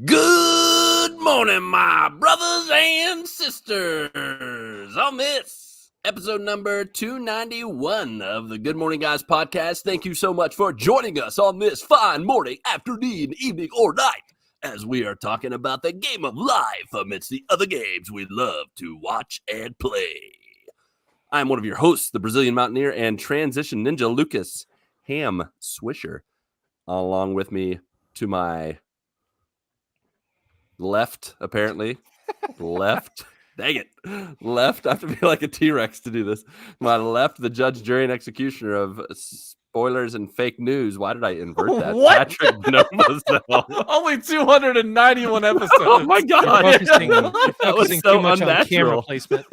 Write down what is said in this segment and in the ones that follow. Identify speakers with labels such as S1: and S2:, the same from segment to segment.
S1: Good morning, my brothers and sisters. On this episode number 291 of the Good Morning Guys podcast, thank you so much for joining us on this fine morning, afternoon, evening, or night as we are talking about the game of life amidst the other games we love to watch and play. I'm one of your hosts, the Brazilian Mountaineer and Transition Ninja, Lucas Ham Swisher. Along with me to my left, apparently. Left. Dang it. Left. I have to be like a T-Rex to do this. My left, the judge, jury, and executioner of spoilers and fake news. Why did I invert that?
S2: What?
S1: Patrick Novozel.
S2: Only 291 episodes.
S1: Oh my God.
S3: You're focusing
S1: so
S3: too much on
S1: unnatural.
S3: camera placement.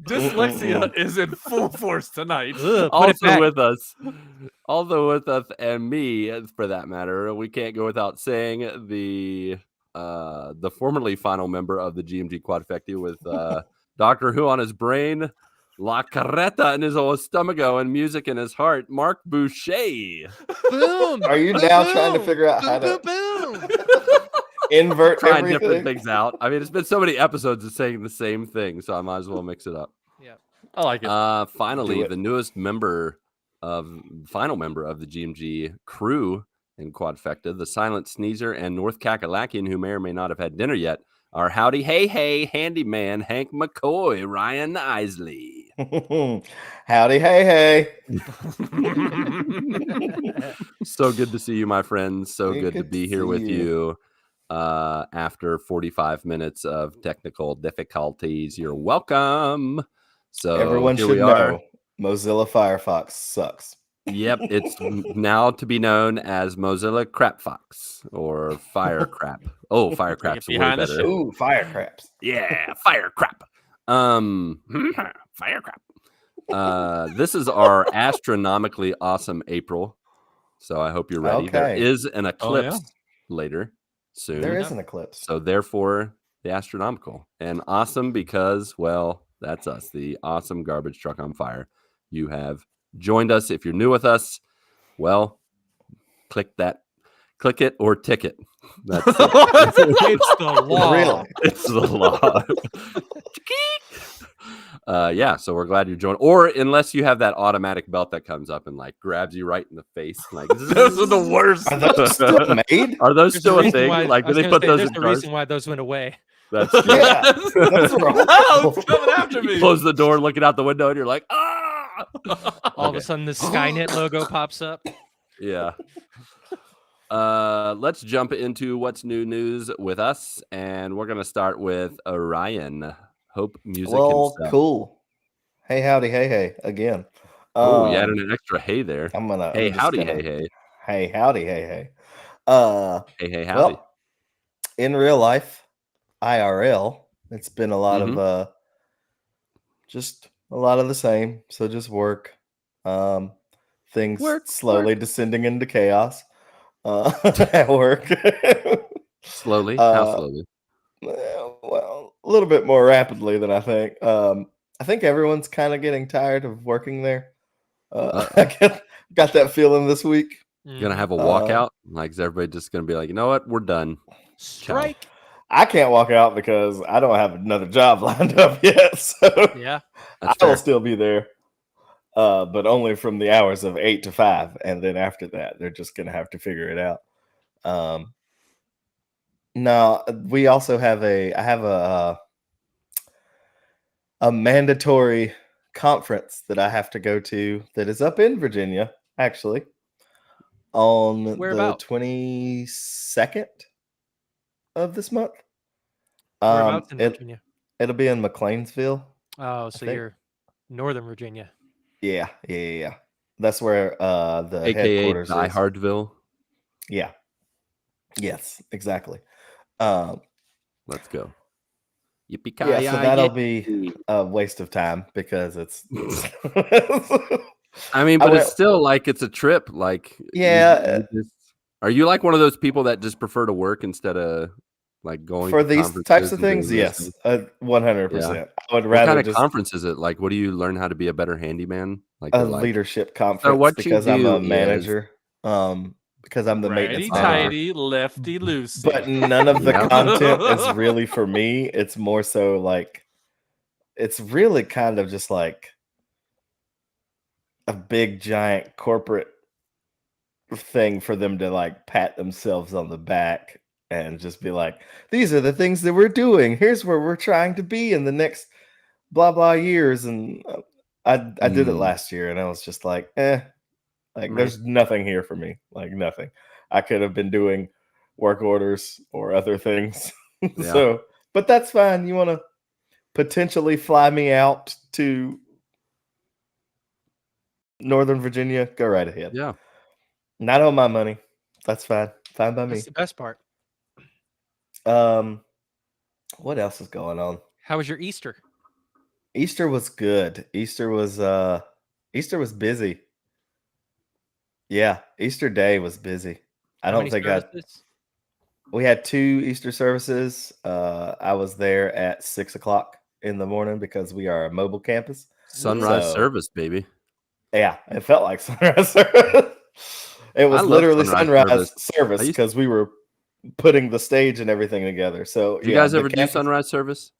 S2: Dyslexia is in full force tonight.
S3: Put it
S1: Also
S3: back.
S1: with us, and me, for that matter, we can't go without saying the formerly final member of the GMG Quadfecta with Doctor Who on his brain, La Carreta in his old stomacho, and music in his heart, Marc Boucher.
S3: Boom.
S4: Are you
S3: Boom,
S4: now
S3: boom.
S4: trying to figure out how
S3: Boom,
S4: to
S3: boom, boom.
S4: invert
S1: Trying different
S4: everything?
S1: things out. I mean, it's been so many episodes of saying the same thing, so I might as well mix it up.
S2: I like it.
S1: Finally,
S4: Do it.
S1: the final member of the GMG crew in Quadfecta, the Silent Sneezer and North Kakalakian, who may or may not have had dinner yet, are Howdy Hey Hey handyman Hank McCoy, Ryan Isley.
S4: Howdy, hey.
S1: So good to see you, my friends. So
S4: Hey,
S1: good to
S4: good
S1: be
S4: to
S1: here
S4: see
S1: with
S4: you.
S1: you. After 45 minutes of technical difficulties, you're welcome. So
S4: Everyone
S1: here
S4: should
S1: we are.
S4: know Mozilla Firefox sucks.
S1: Yep, it's now to be known as Mozilla Crap Fox or Fire Crap. Oh, Fire Crap's way
S2: behind the
S1: better.
S2: shit.
S4: Ooh, fire craps.
S1: Yeah, Fire Crap. Fire Crap. This is our astronomically awesome April, so I hope you're ready. There
S4: Okay.
S1: is an eclipse
S2: yeah.
S1: later soon.
S4: There is an eclipse.
S1: So therefore, the astronomical and awesome because, well, that's us, the awesome garbage truck on fire. You have joined us. If you're new with us, well, click it or ticket. That's it.
S3: It's the law.
S4: Really?
S1: It's the law. Yeah, so we're glad you're joining. Or unless you have that automatic belt that comes up and like grabs you right in the face. Like
S2: Those are the worst.
S4: Are those still made?
S1: Are those
S3: There's
S1: still a
S3: reason
S1: thing?
S3: why-
S1: Like,
S3: I
S1: do
S3: was
S1: they
S3: gonna
S1: put
S3: say,
S1: those
S3: there's
S1: in
S3: the
S1: cars?
S3: reason why those went away.
S1: That's true.
S4: Yeah. Those are
S2: Oh, it's coming after me.
S1: Close the door, looking out the window, and you're like, ah!
S3: All of
S1: Okay.
S3: a sudden, the Skynet logo pops up.
S1: Yeah. Let's jump into what's new news with us, and we're gonna start with Orion. Hope music.
S4: Well,
S1: and
S4: cool. Hey, howdy, hey, again.
S1: Oh, you added an extra hey there.
S4: I'm gonna.
S1: Hey,
S4: I'm just
S1: howdy,
S4: gonna-
S1: hey.
S4: Hey, howdy, hey.
S1: Hey, howdy.
S4: Well, in real life, IRL, it's been a lot
S1: Mm-hmm.
S4: of just a lot of the same. So just work. Things
S1: Work,
S4: slowly descending into chaos. At work.
S1: Slowly? How
S4: Uh,
S1: slowly?
S4: Well, a little bit more rapidly than I think. I think everyone's kind of getting tired of working there. I got that feeling this week.
S1: Gonna have a walkout? Like, is everybody just gonna be like, you know what? We're done.
S3: Strike.
S4: I can't walk out because I don't have another job lined up yet. So
S3: Yeah.
S1: That's
S4: I will
S1: fair.
S4: still be there, but only from the hours of 8 to 5, and then after that, they're just gonna have to figure it out. No, we also have a mandatory conference that I have to go to that is up in Virginia, actually, on
S3: Whereabout?
S4: the 22nd of this month.
S3: Whereabouts in Virginia?
S4: It'll be in McLeansville.
S3: Oh, so
S4: think-
S3: you're Northern Virginia.
S4: Yeah. That's where the
S1: AKA
S4: headquarters
S1: Die
S4: is.
S1: Hardville.
S4: Yeah. Yes, exactly.
S1: Let's go. Yippee
S4: Yeah, so that'll be a waste of time because it's.
S1: I mean,
S4: I
S1: but
S4: went-
S1: it's still like it's a trip. Like,
S4: Yeah.
S1: are you like one of those people that just prefer to work instead of Like going
S4: For
S1: to
S4: these
S1: conferences
S4: types of
S1: and doing
S4: things,
S1: those
S4: yes,
S1: things?
S4: 100%. I would
S1: What
S4: rather
S1: kind of
S4: just
S1: conference is it? Like, what do you learn how to be a better handyman? Like,
S4: a
S1: they're like,
S4: leadership
S1: so
S4: conference
S1: what you
S4: because I'm
S1: do
S4: a
S1: is,
S4: manager, because I'm the maintenance
S2: Righty
S4: manager.
S2: tighty, lefty loosey.
S4: But none of the
S1: Yeah.
S4: content is really for me. It's more so like it's really kind of just like a big giant corporate thing for them to like pat themselves on the back and just be like, these are the things that we're doing. Here's where we're trying to be in the next blah blah years. And I did it last year and I was just like, like
S1: Meh.
S4: there's nothing here for me. Like nothing. I could have been doing work orders or other things.
S1: Yeah.
S4: So, but that's fine. You want to potentially fly me out to Northern Virginia? Go right ahead.
S1: Yeah.
S4: Not on my money. That's fine. Fine by me.
S3: That's the best part.
S4: What else is going on?
S3: How was your Easter?
S4: Easter was good. Easter was busy. Yeah, Easter Day was busy. I
S3: How
S4: don't
S3: many
S4: think
S3: services?
S4: we had 2 Easter services. I was there at 6:00 in the morning because we are a mobile campus.
S1: Sunrise
S4: So,
S1: service, baby.
S4: yeah, it felt like sunrise service. It was
S1: I love
S4: literally
S1: sunrise
S4: sunrise
S1: service.
S4: service
S1: I used-
S4: because we were putting the stage and everything together. So,
S1: Did you
S4: yeah,
S1: guys
S4: the
S1: ever do
S4: campus.
S1: sunrise service?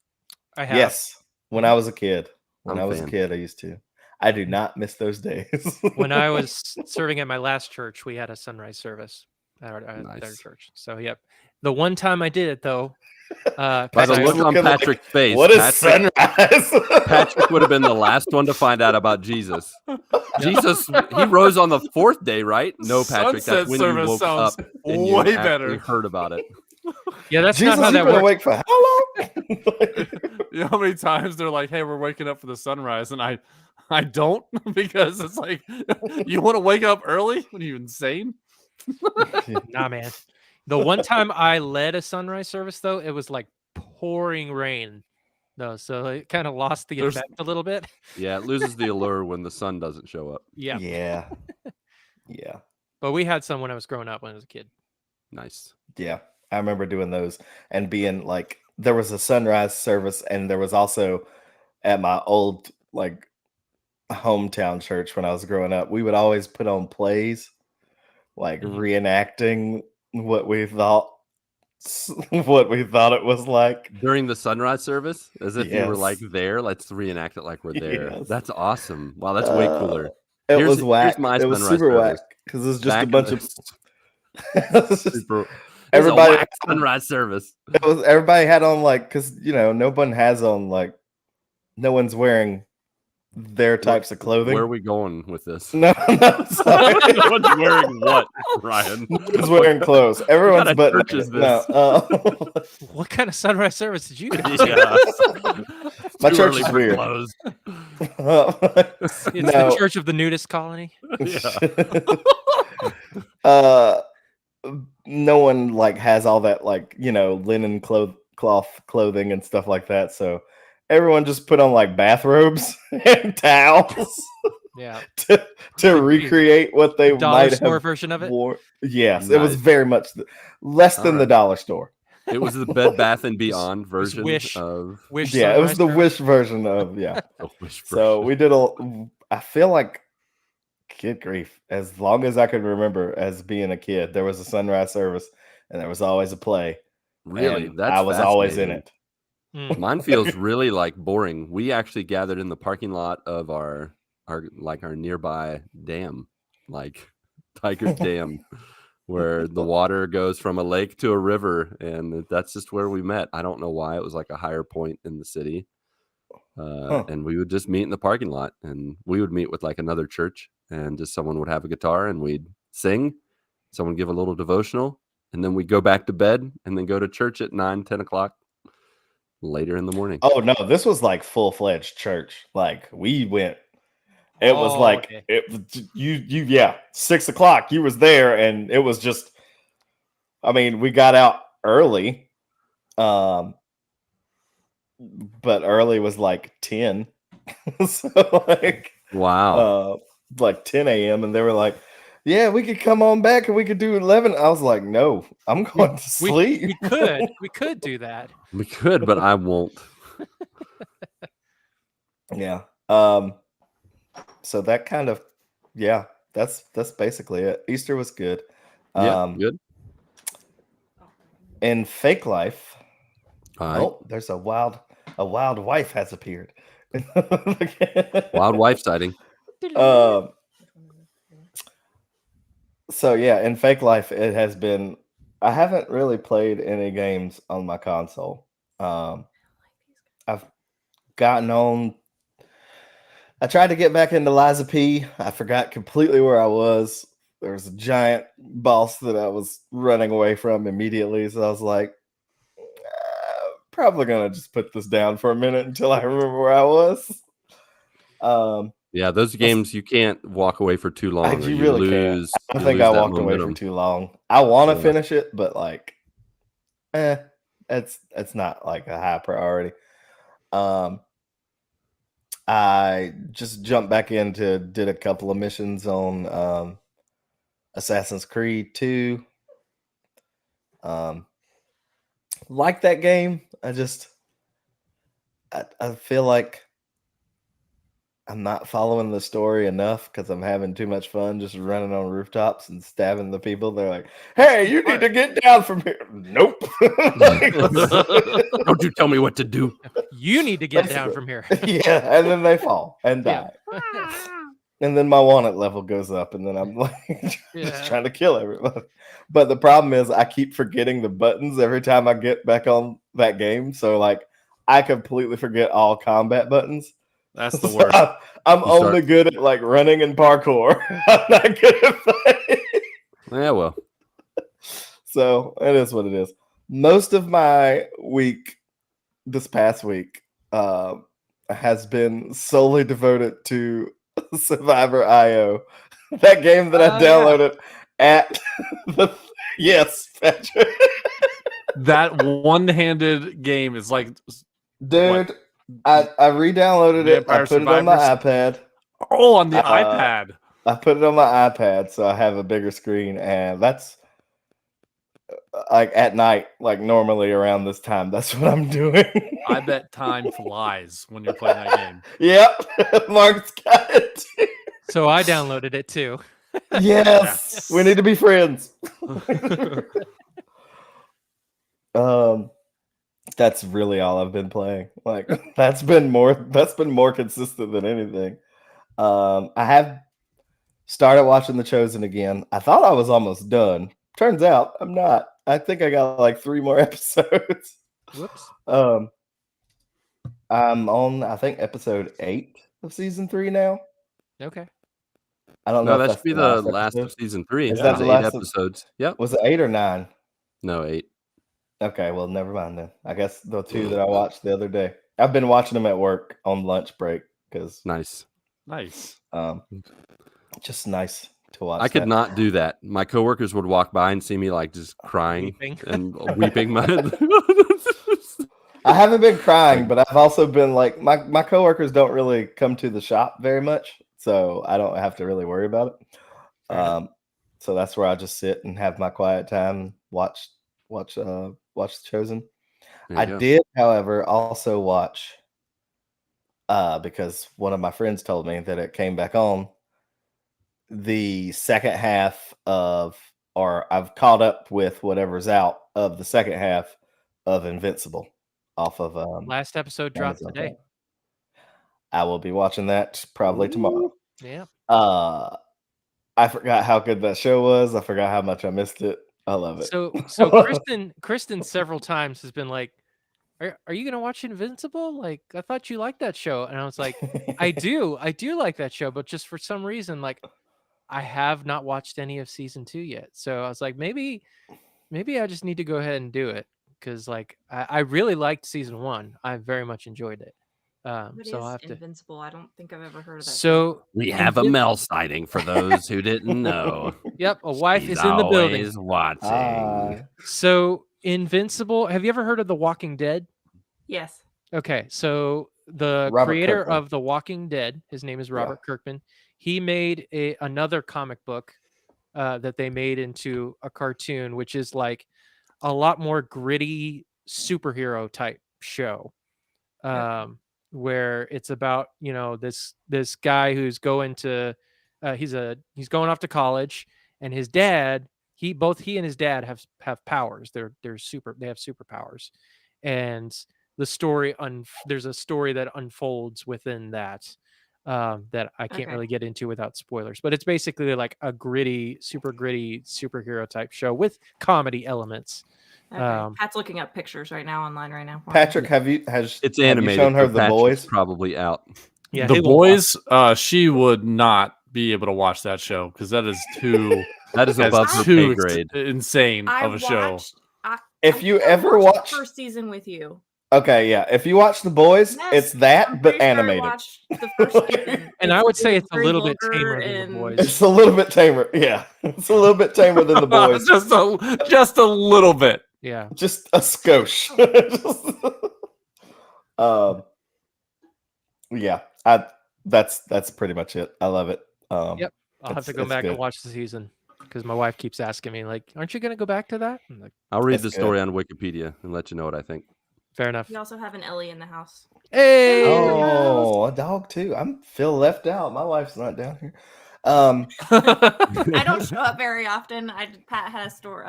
S3: I have.
S4: Yes, when I was a kid. When
S1: I'm
S4: I
S1: a
S4: was a
S1: fan.
S4: kid, I used to. I do not miss those days.
S3: When I was serving at my last church, we had a sunrise service at our
S1: Nice.
S3: church. So, yep. The one time I did it, though,
S1: By the
S3: Pastor-
S1: look on
S4: Looking like,
S1: Patrick's face,
S4: what is
S1: Patrick,
S4: sunrise?
S1: Patrick would have been the last one to find out about Jesus. Jesus, he rose on the 4th day, right? No, Patrick,
S2: Sunset
S1: that's when you
S2: service
S1: woke
S2: sounds
S1: up and you
S2: way
S1: actually
S2: better.
S1: heard about it.
S3: yeah, that's
S4: Jesus,
S3: not how
S4: you've
S3: that
S4: been
S3: works.
S4: awake for how long?
S2: You know how many times they're like, "Hey, we're waking up for the sunrise," and I don't because it's like, you want to wake up early? What are you, insane?
S3: Nah, man. The one time I led a sunrise service, though, it was like pouring rain. No, so it kind of lost the
S2: There's-
S3: effect a little bit.
S1: Yeah, it loses the allure when the sun doesn't show up.
S3: Yeah.
S4: Yeah. Yeah.
S3: But we had some when I was growing up when I was a kid.
S1: Nice.
S4: Yeah. I remember doing those and being like, there was a sunrise service, and there was also at my old like hometown church when I was growing up, we would always put on plays, like reenacting what we thought it was like.
S1: During the sunrise service, as if you were like
S4: Yes.
S1: there, let's reenact it like we're there.
S4: Yes.
S1: That's awesome. Wow, that's way cooler.
S4: It
S1: Here's-
S4: was whack.
S1: here's my
S4: It was
S1: sunrise
S4: super whack
S1: service.
S4: because it was just
S1: Back
S4: a
S1: in
S4: bunch
S1: the-
S4: of it was just-
S1: Super-
S4: everybody
S1: It's a whack sunrise service.
S4: everybody had on like, because no one has on like, no one's wearing their types of clothing.
S1: Where are we going with this?
S4: No, sorry.
S1: No one's wearing what, Ryan?
S4: No one's wearing clothes. Everyone's
S1: of
S4: but
S1: church is
S4: no.
S3: What kind of sunrise service did you go to?
S1: Yeah.
S4: My
S1: Too
S4: church
S1: early
S4: is
S1: for
S4: weird.
S1: clothes.
S3: It's
S4: No.
S3: the Church of the Nudist Colony.
S1: Yeah.
S4: No one like has all that like linen cloth clothing and stuff like that. So everyone just put on like bathrobes and towels
S3: Yeah.
S4: to recreate what they
S3: Dollar
S4: might
S3: store
S4: have
S3: version of it.
S4: wore. Yes, it was
S1: Nice.
S4: very much less than the
S1: Alright.
S4: dollar store.
S1: It was the Bed Bath and Beyond version
S3: Wish.
S1: of
S3: Wish
S4: Yeah, it was
S3: sunrise
S4: the
S3: service.
S4: Wish version of
S1: the Wish
S4: So
S1: version.
S4: we did I feel like, good grief, as long as I can remember as being a kid, there was a sunrise service and there was always a play.
S1: Really,
S4: and
S1: that's
S4: I was always in
S1: fascinating.
S4: it.
S1: Mine feels really like boring. We actually gathered in the parking lot of our nearby dam, like Tiger Dam, where the water goes from a lake to a river, and that's just where we met. I don't know why. It was like a higher point in the city. And we would just meet in the parking lot, and we would meet with like another church, and just someone would have a guitar and we'd sing, someone give a little devotional, and then we'd go back to bed and then go to church at 9-10 o'clock later in the morning.
S4: Oh no, this was like full-fledged church. Like we went, it was like
S3: okay.
S4: you 6 o'clock, you was there, and it was just, I mean, we got out early. But early was like 10. So like
S1: Wow.
S4: like 10 a.m. and they were like, yeah, we could come on back and we could do 11. I was like, no, I'm going to sleep.
S3: We could do that.
S1: We could, but I won't.
S4: Yeah. So that kind of, yeah, that's basically it. Easter was good.
S1: Yeah, good.
S4: In fake life,
S1: All right.
S4: oh, there's a wild wife has appeared.
S1: Wild wife sighting.
S4: So yeah, in fake life, it has been. I haven't really played any games on my console. I've gotten on. I tried to get back into Liza P. I forgot completely where I was. There was a giant boss that I was running away from immediately. So I was like, probably gonna just put this down for a minute until I remember where I was.
S1: Yeah, those games you can't walk away for too long.
S4: You really
S1: lose.
S4: Can't. I think I walked away for too long. I want to finish it, but like, it's not like a high priority. I just jumped back into did a couple of missions on Assassin's Creed 2. Like that game. I feel like I'm not following the story enough because I'm having too much fun just running on rooftops and stabbing the people. They're like, hey, you need to get down from here. Nope.
S1: Don't you tell me what to do.
S3: You need to get down from here.
S4: Yeah, and then they fall and die. And then my wanted level goes up, and then I'm like just trying to kill everybody. But the problem is I keep forgetting the buttons every time I get back on that game. So like I completely forget all combat buttons.
S2: That's the worst.
S4: I'm only good at like running and parkour. I'm not good at fighting.
S1: Yeah, well.
S4: So it is what it is. Most of my week, this past week, has been solely devoted to Survivor IO. That game that I downloaded at the yes, Patrick.
S2: That one-handed game is like,
S4: dude. What? I re-downloaded it. I put it on my iPad.
S2: Oh, on the iPad.
S4: I put it on my iPad so I have a bigger screen, and that's like at night, like normally around this time. That's what I'm doing.
S2: I bet time flies when you're playing that game.
S4: Yep, Marc's got it too.
S3: So I downloaded it too.
S4: Yes, we need to be friends. That's really all I've been playing. Like that's been more consistent than anything. I have started watching The Chosen again. I thought I was almost done. Turns out I'm not. I think I got like 3 more episodes.
S3: Whoops.
S4: I'm on I think episode 8 of season 3 now.
S3: Okay.
S4: I don't know.
S1: No, that should be the last of season 3.
S4: Is that the
S1: 8
S4: last
S1: episodes? Yep.
S4: Was it 8 or 9?
S1: No, 8.
S4: Okay, well, never mind then. I guess the 2 that I watched the other day. I've been watching them at work on lunch break because
S1: nice.
S4: Just nice to watch.
S1: I could not do that. My coworkers would walk by and see me like just crying and weeping.
S4: I haven't been crying, but I've also been like my coworkers don't really come to the shop very much, so I don't have to really worry about it. So that's where I just sit and have my quiet time and watch The Chosen. I did, however, also watch because one of my friends told me that it came back on the second half of, or I've caught up with whatever's out of the second half of Invincible off of
S3: last episode dropped today.
S4: I will be watching that probably tomorrow.
S3: Yeah.
S4: I forgot how good that show was. I forgot how much I missed it. I love it.
S3: So Kristen several times has been like, are you gonna watch Invincible? Like, I thought you liked that show. And I was like, I do like that show, but just for some reason, like I have not watched any of season 2 yet. So I was like, maybe I just need to go ahead and do it. Because like I really liked season 1. I very much enjoyed it. So I have to.
S5: Invincible. I don't think I've ever heard of that.
S3: So
S1: we have a Mel sighting for those who didn't know.
S3: Yep, a wife
S1: She's
S3: is in the building.
S1: always watching.
S3: So Invincible. Have you ever heard of The Walking Dead?
S5: Yes.
S3: Okay, so the creator of The Walking Dead, his name is Robert Kirkman. He made another comic book that they made into a cartoon, which is like a lot more gritty superhero type show. Where it's about, this guy who's going to he's going off to college, and his dad, both he and his dad have powers. They have superpowers. And there's a story that unfolds within that that I can't really get into without spoilers, but it's basically like a super gritty superhero type show with comedy elements.
S5: Okay. Pat's looking up pictures online right now.
S4: Patrick,
S1: It's
S4: have
S1: animated.
S4: you shown her
S1: so
S4: The
S1: Patrick's
S4: Boys?
S1: Probably out.
S3: Yeah,
S2: The Boys, she would not be able to watch that show because that is too
S1: That is above her
S2: too
S1: pay grade.
S2: insane of a show.
S4: If you ever watch
S5: the first season with you.
S4: Okay, yeah. If you watch The Boys,
S5: Yes,
S4: it's that,
S5: I'm
S4: but
S5: pretty sure I
S4: animated.
S5: watched the first season.
S3: And I would say it's a
S5: very
S3: little bit
S5: vulgar
S3: tamer than The
S5: and-
S3: Boys.
S4: It's a little bit tamer. Yeah, it's a little bit tamer than The Boys.
S2: just a little bit.
S3: Yeah.
S4: Just a skosh. Yeah, that's pretty much it. I love it.
S3: Yep. I'll have to go
S4: it's
S3: back and
S4: good.
S3: watch the season because my wife keeps asking me, like, aren't you going to go back to that? I'm like,
S1: I'll read
S4: That's
S1: the story on Wikipedia and let you know what I think.
S3: fair enough.
S5: We also have an Ellie in the house.
S3: Hey!
S4: Oh, a dog too. I feel left out. My wife's not down here.
S5: I don't show up very often. Pat had a story.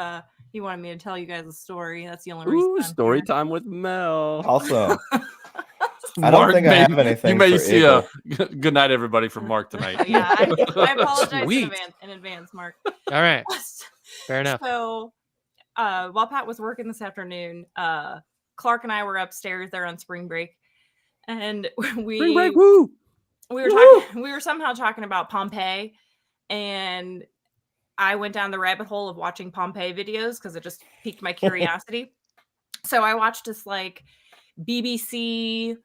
S5: He wanted me to tell you guys a story. That's the only reason.
S1: Ooh,
S5: I'm
S1: story
S5: here.
S1: time with Mel.
S4: Awesome. I don't think I have anything.
S2: You may
S4: for
S2: see
S4: Eagle.
S2: a good night, everybody, from Mark tonight.
S5: Yeah, I apologize
S3: Sweet.
S5: in advance, Mark.
S3: All right. Fair enough.
S5: So, while Pat was working this afternoon, Clark and I were upstairs there on spring break, and
S1: Spring break, woo!
S5: we were somehow talking about Pompeii, and I went down the rabbit hole of watching Pompeii videos because it just piqued my curiosity. So I watched this like BBC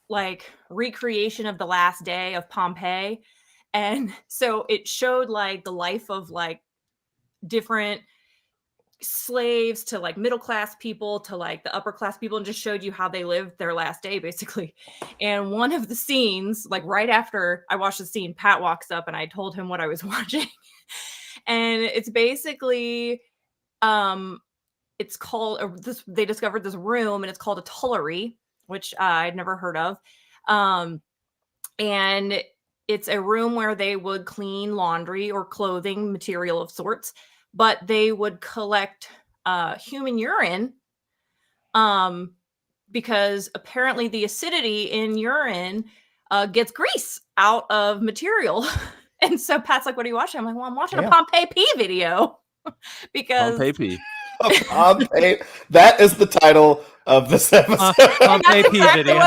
S5: like recreation of the last day of Pompeii, and so it showed like the life of like different slaves to like middle class people to like the upper class people, and just showed you how they lived their last day basically. And one of the scenes, like right after I watched the scene, Pat walks up and I told him what I was watching. And it's basically it's called they discovered this room, and it's called a tullery, which I'd never heard of. And it's a room where they would clean laundry or clothing material of sorts, but they would collect human urine because apparently the acidity in urine gets grease out of material. And so Pat's like, what are you watching? I'm like, well, I'm watching a Pompeii Pee video because
S1: Pompeii Pee.
S4: Pompeii. That is the title of this episode.
S3: Pompeii Pee video.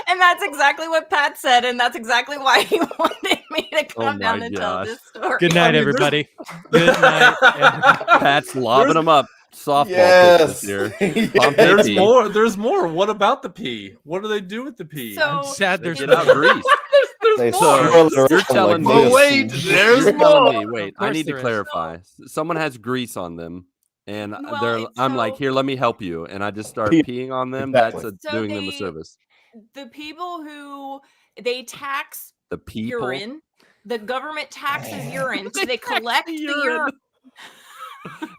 S5: And that's exactly what Pat said, and that's exactly why he wanted me to come
S1: Oh
S5: down
S1: my
S5: and tell
S1: gosh.
S5: this story.
S3: Good night, everybody. Good night.
S1: Pat's lobbing them up. Softball
S4: Yes.
S1: pitches here.
S4: Yes.
S1: Pompeii Pee.
S2: There's more. What about the pee? What do they do with the pee?
S5: So
S3: Sad
S1: They
S3: there's
S1: get out grease.
S4: They
S5: more.
S4: swirl it
S1: You're
S4: around
S1: telling
S4: like
S1: me.
S4: this.
S2: wait, there's
S1: You're telling
S2: more.
S1: me. Wait,
S3: Of
S1: I
S3: course
S1: need to
S3: there is.
S1: clarify. Someone has grease on them, and
S5: Well,
S1: I'm like,
S5: so-
S1: here, let me help you, and I just start
S4: Pee-
S1: peeing on them.
S4: Exactly.
S1: That's
S5: So
S1: doing them a
S5: they-
S1: service.
S5: the people who they tax
S1: The people.
S5: urine, the government taxes urine, so they collect the
S1: urine.
S5: urine.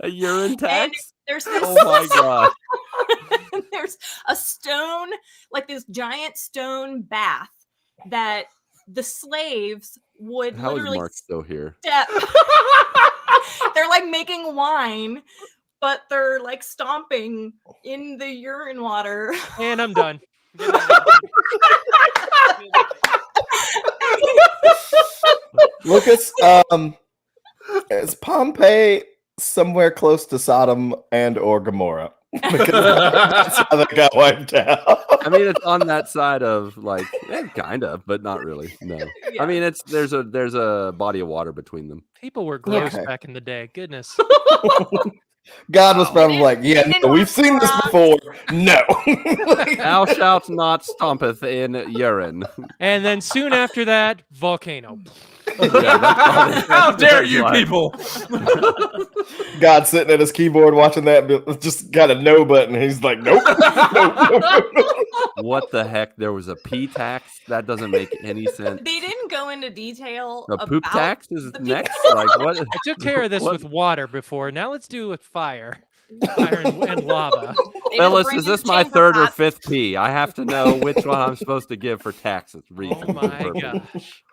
S1: A urine
S5: And
S1: tax.
S5: there's this,
S1: Oh my god.
S5: there's a stone, like this giant stone bath that the slaves would
S1: How is
S5: literally
S1: Mark still here?
S5: step. They're like making wine, but they're like stomping in the urine water.
S3: And I'm done.
S4: Lucas, is Pompeii somewhere close to Sodom and or Gomorrah? Because that's how they got wiped out.
S1: I mean, it's on that side of like, kind of, but not really. No.
S5: Yeah.
S1: I mean, there's a body of water between them.
S3: People were gross
S4: Okay.
S3: back in the day. Goodness.
S4: God was probably like, yeah,
S5: didn't
S4: no, we've seen this before. No.
S1: Thou shalt not stompeth in urine.
S3: And then soon after that, volcano.
S2: How dare you people?
S4: God sitting at his keyboard watching that, just got a no button. He's like, nope.
S1: What the heck? There was a P tax? That doesn't make any sense.
S5: They didn't go into detail.
S1: The poop
S5: about
S1: tax is
S5: the
S1: next?
S5: P-
S1: Like what?
S3: I took care of this
S1: What?
S3: with water before. Now let's do it with fire. Fire and lava.
S5: They
S1: Phyllis,
S5: just
S1: is
S5: bring
S1: this
S5: in
S1: my
S5: chamber
S1: third or
S5: pots.
S1: fifth P? I have to know which one I'm supposed to give for taxes.
S3: Oh my gosh.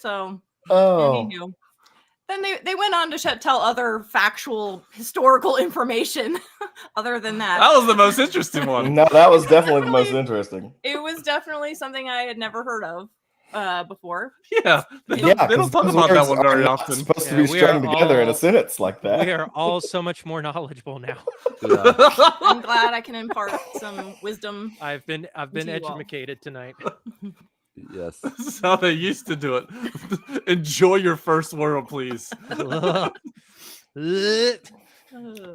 S5: So,
S4: Oh,
S5: anywho. Then they went on to tell other factual historical information other than that.
S2: That was the most interesting one.
S4: no, that was definitely the most interesting.
S5: It was definitely something I had never heard of before.
S2: Yeah, they
S4: Yeah,
S2: don't talk
S4: those
S2: about that
S4: words
S2: one
S4: are
S2: very
S4: not
S2: often.
S4: supposed to
S3: Yeah,
S4: be
S3: we
S4: strung
S3: are
S4: together in a
S3: all-
S4: sentence like that.
S3: We are all so much more knowledgeable now.
S1: Yeah.
S5: I'm glad I can impart some wisdom.
S3: I've been
S5: To you all.
S3: educated tonight.
S1: Yes.
S2: This is how they used to do it. Enjoy your first world, please.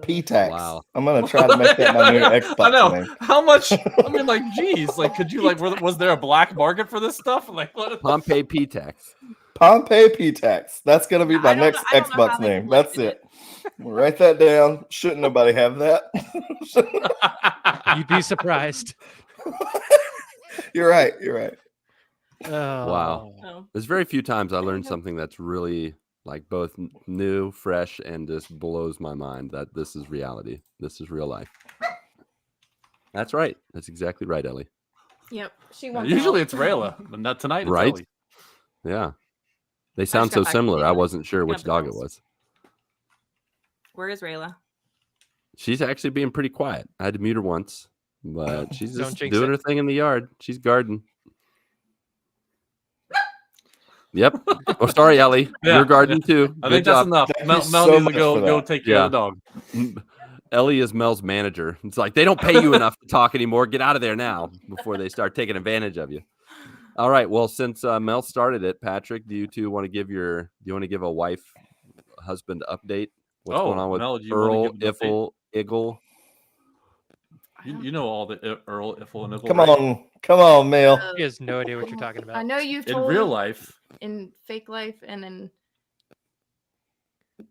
S4: P tax.
S1: Wow.
S4: I'm gonna try to make that my new
S2: I
S4: Xbox
S2: know.
S4: name.
S2: How much? I mean, like, geez, like, could you like? Was there a black market for this stuff? Like, what?
S1: Pompeii Pee Tax.
S4: Pompeii Pee Tax. That's gonna be my
S5: I don't
S4: next
S5: know- I don't know how
S4: Xbox
S5: they
S4: name. That's
S5: collected
S4: it. Write that down. Shouldn't nobody have that?
S3: You'd be surprised.
S4: You're right. You're right.
S3: Oh.
S5: So,
S1: There's very few times I learned something that's really like both new, fresh, and just blows my mind that this is reality. This is real life. That's right. That's exactly right, Ellie.
S5: yep. She wants
S2: Usually
S5: out.
S2: it's Rayla, but not tonight. It's
S1: Right?
S2: Ellie.
S1: Yeah. They sound
S5: got
S1: so
S5: back to
S1: similar. I
S5: Rayla.
S1: wasn't sure which
S5: the
S1: dog it
S5: girls.
S1: was.
S5: Where is Rayla?
S1: She's actually being pretty quiet. I had to mute her once, but she's
S3: Don't
S1: just
S3: jinx
S1: doing
S3: it.
S1: her thing in the yard. She's gardening. Yep. Oh, sorry, Ellie.
S2: Yeah,
S1: You're gardening too.
S2: I
S1: Good
S2: think
S1: job.
S2: that's enough.
S4: Thank
S2: Mel,
S4: you
S2: Mel
S4: so
S2: needs
S4: much
S2: to go
S4: for
S2: go
S4: that.
S2: take care of the dog.
S1: Ellie is Mel's manager. It's like they don't pay you enough to talk anymore. Get out of there now before they start taking advantage of you. All right. Well, since Mel started it, Patrick, do you two want to give a wife husband update? What's going on with
S2: Mel, do you wanna
S1: Earl,
S2: give an update?
S1: Iffle, Iggle?
S2: You know all the Earl, Iffle, and Iffle.
S4: Come on, Mel.
S3: He has no idea what you're talking about.
S5: I know you've
S2: In
S5: told
S2: real life,
S5: in fake life and in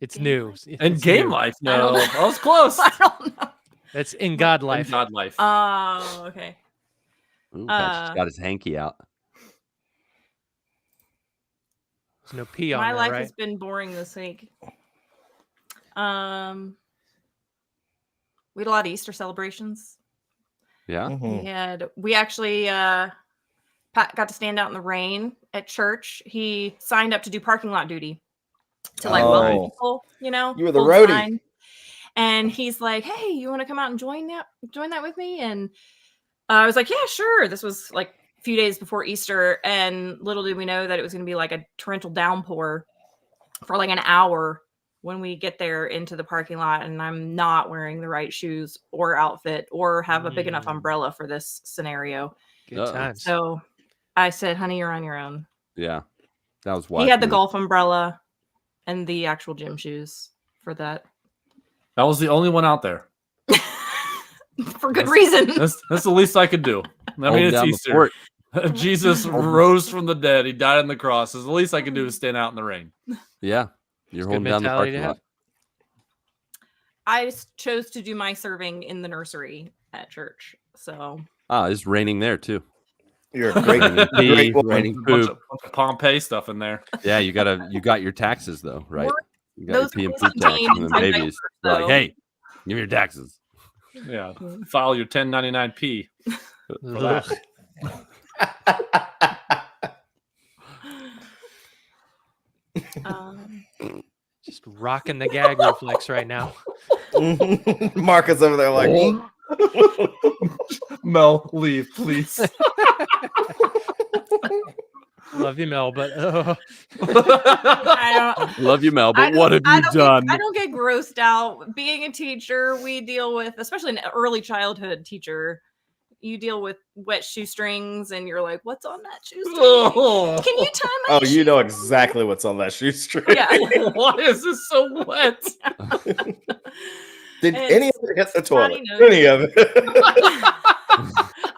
S3: It's
S5: Game
S3: new.
S5: life?
S2: in
S3: It's
S2: game
S3: new.
S2: life,
S5: I don't
S2: no,
S5: know.
S2: I was close.
S5: I don't know.
S3: That's in God
S2: In
S3: life.
S2: God life.
S5: Oh, okay.
S1: Ooh, Patrick's got his hanky out.
S3: There's no P on
S5: My
S3: there,
S5: life
S3: right?
S5: has been boring this week. We had a lot of Easter celebrations.
S1: Yeah.
S4: Mhm.
S5: We actually Pat got to stand out in the rain at church. He signed up to do parking lot duty to like welcome
S4: Oh.
S5: people, you know.
S4: You were the
S5: hold
S4: roadie.
S5: signs. And he's like, "Hey, you want to come out and join that with me?" And I was like, "Yeah, sure." This was like a few days before Easter, and little did we know that it was going to be like a torrential downpour for like an hour when we get there into the parking lot, and I'm not wearing the right shoes or outfit or have a big enough umbrella for this scenario.
S3: Good
S1: Uh-oh.
S3: times.
S5: So I said, "Honey, you're on your own."
S1: Yeah. That was why
S5: He had the golf umbrella and the actual gym shoes for that.
S2: That was the only one out there.
S5: For good reason.
S2: That's the least I could do. I mean, it's Easter. Jesus rose from the dead. He died on the cross. So the least I can do is stand out in the rain.
S1: Yeah. You're
S3: It's
S1: holding
S3: good
S1: down the
S3: mentality
S1: parking
S3: to
S1: lot.
S3: have.
S5: I chose to do my serving in the nursery at church. So
S1: Ah, it's raining there too.
S4: You're a great,
S1: Raining
S4: great
S1: pee,
S4: woman.
S1: raining
S2: Bunch
S1: poop.
S2: of Pompeii stuff in there.
S1: Yeah, you got your taxes though, right?
S5: What?
S1: You got your
S5: Those
S1: pee and
S5: are
S1: poop tax
S5: contained
S1: from the
S5: inside
S1: babies.
S5: diapers,
S1: They're like,
S5: though.
S1: hey, give me your taxes.
S2: Yeah. File your 1099-P.
S3: Ugh. Just rocking the gag reflex right now.
S4: Marc is over there like,
S2: Mel, leave, please.
S3: Love you, Mel, but
S5: I don't.
S1: Love you, Mel,
S5: I
S1: but what have
S5: don't- I
S1: you
S5: don't
S1: done?
S5: I don't get grossed out. Being a teacher, we deal with, especially an early childhood teacher, you deal with wet shoestrings, and you're like, "What's on that shoestring? Can you tie my?"
S4: oh, you know
S5: shoe?"
S4: exactly what's on that shoestring.
S5: Yeah.
S2: Why is this so wet?
S4: Did
S5: And
S4: any of it hit the toilet?
S5: Johnny knows.
S4: Any of it?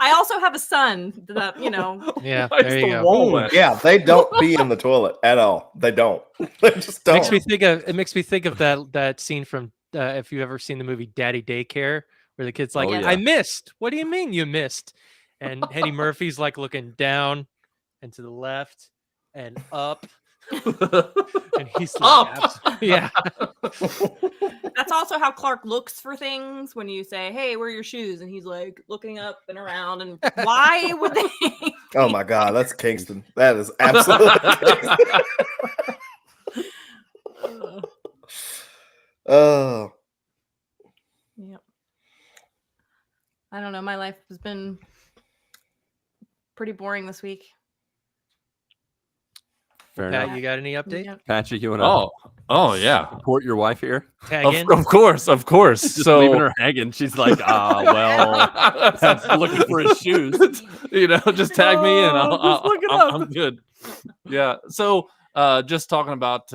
S5: I also have a son that,
S3: Yeah,
S2: Why is
S3: there you
S2: the
S3: go.
S2: wall wet?
S4: Yeah, they don't pee in the toilet at all. They don't. They just don't.
S3: It makes me think of that scene from if you've ever seen the movie Daddy Daycare, where the kid's like,
S1: Oh,
S3: I
S1: yeah.
S3: missed. What do you mean you missed? And Eddie Murphy's like looking down and to the left and up. And he's like, yeah.
S5: That's also how Clark looks for things when you say, "Hey, where are your shoes?" And he's like looking up and around. And why would they?
S4: Oh my God, that's Kingston. That is absolutely Kingston. Oh,
S5: Yep. I don't know. My life has been pretty boring this week.
S1: Fair
S3: Pat,
S1: enough.
S3: you got any update?
S5: Yep.
S1: Patrick, you want to
S2: Oh yeah.
S1: support your wife here?
S3: Tag in.
S2: Of course.
S1: Just
S2: So
S1: leaving her hanging. She's like, well, Pat's looking for his shoes.
S2: Just tag me in.
S1: Just look it up.
S2: I'm good. Yeah. So just talking about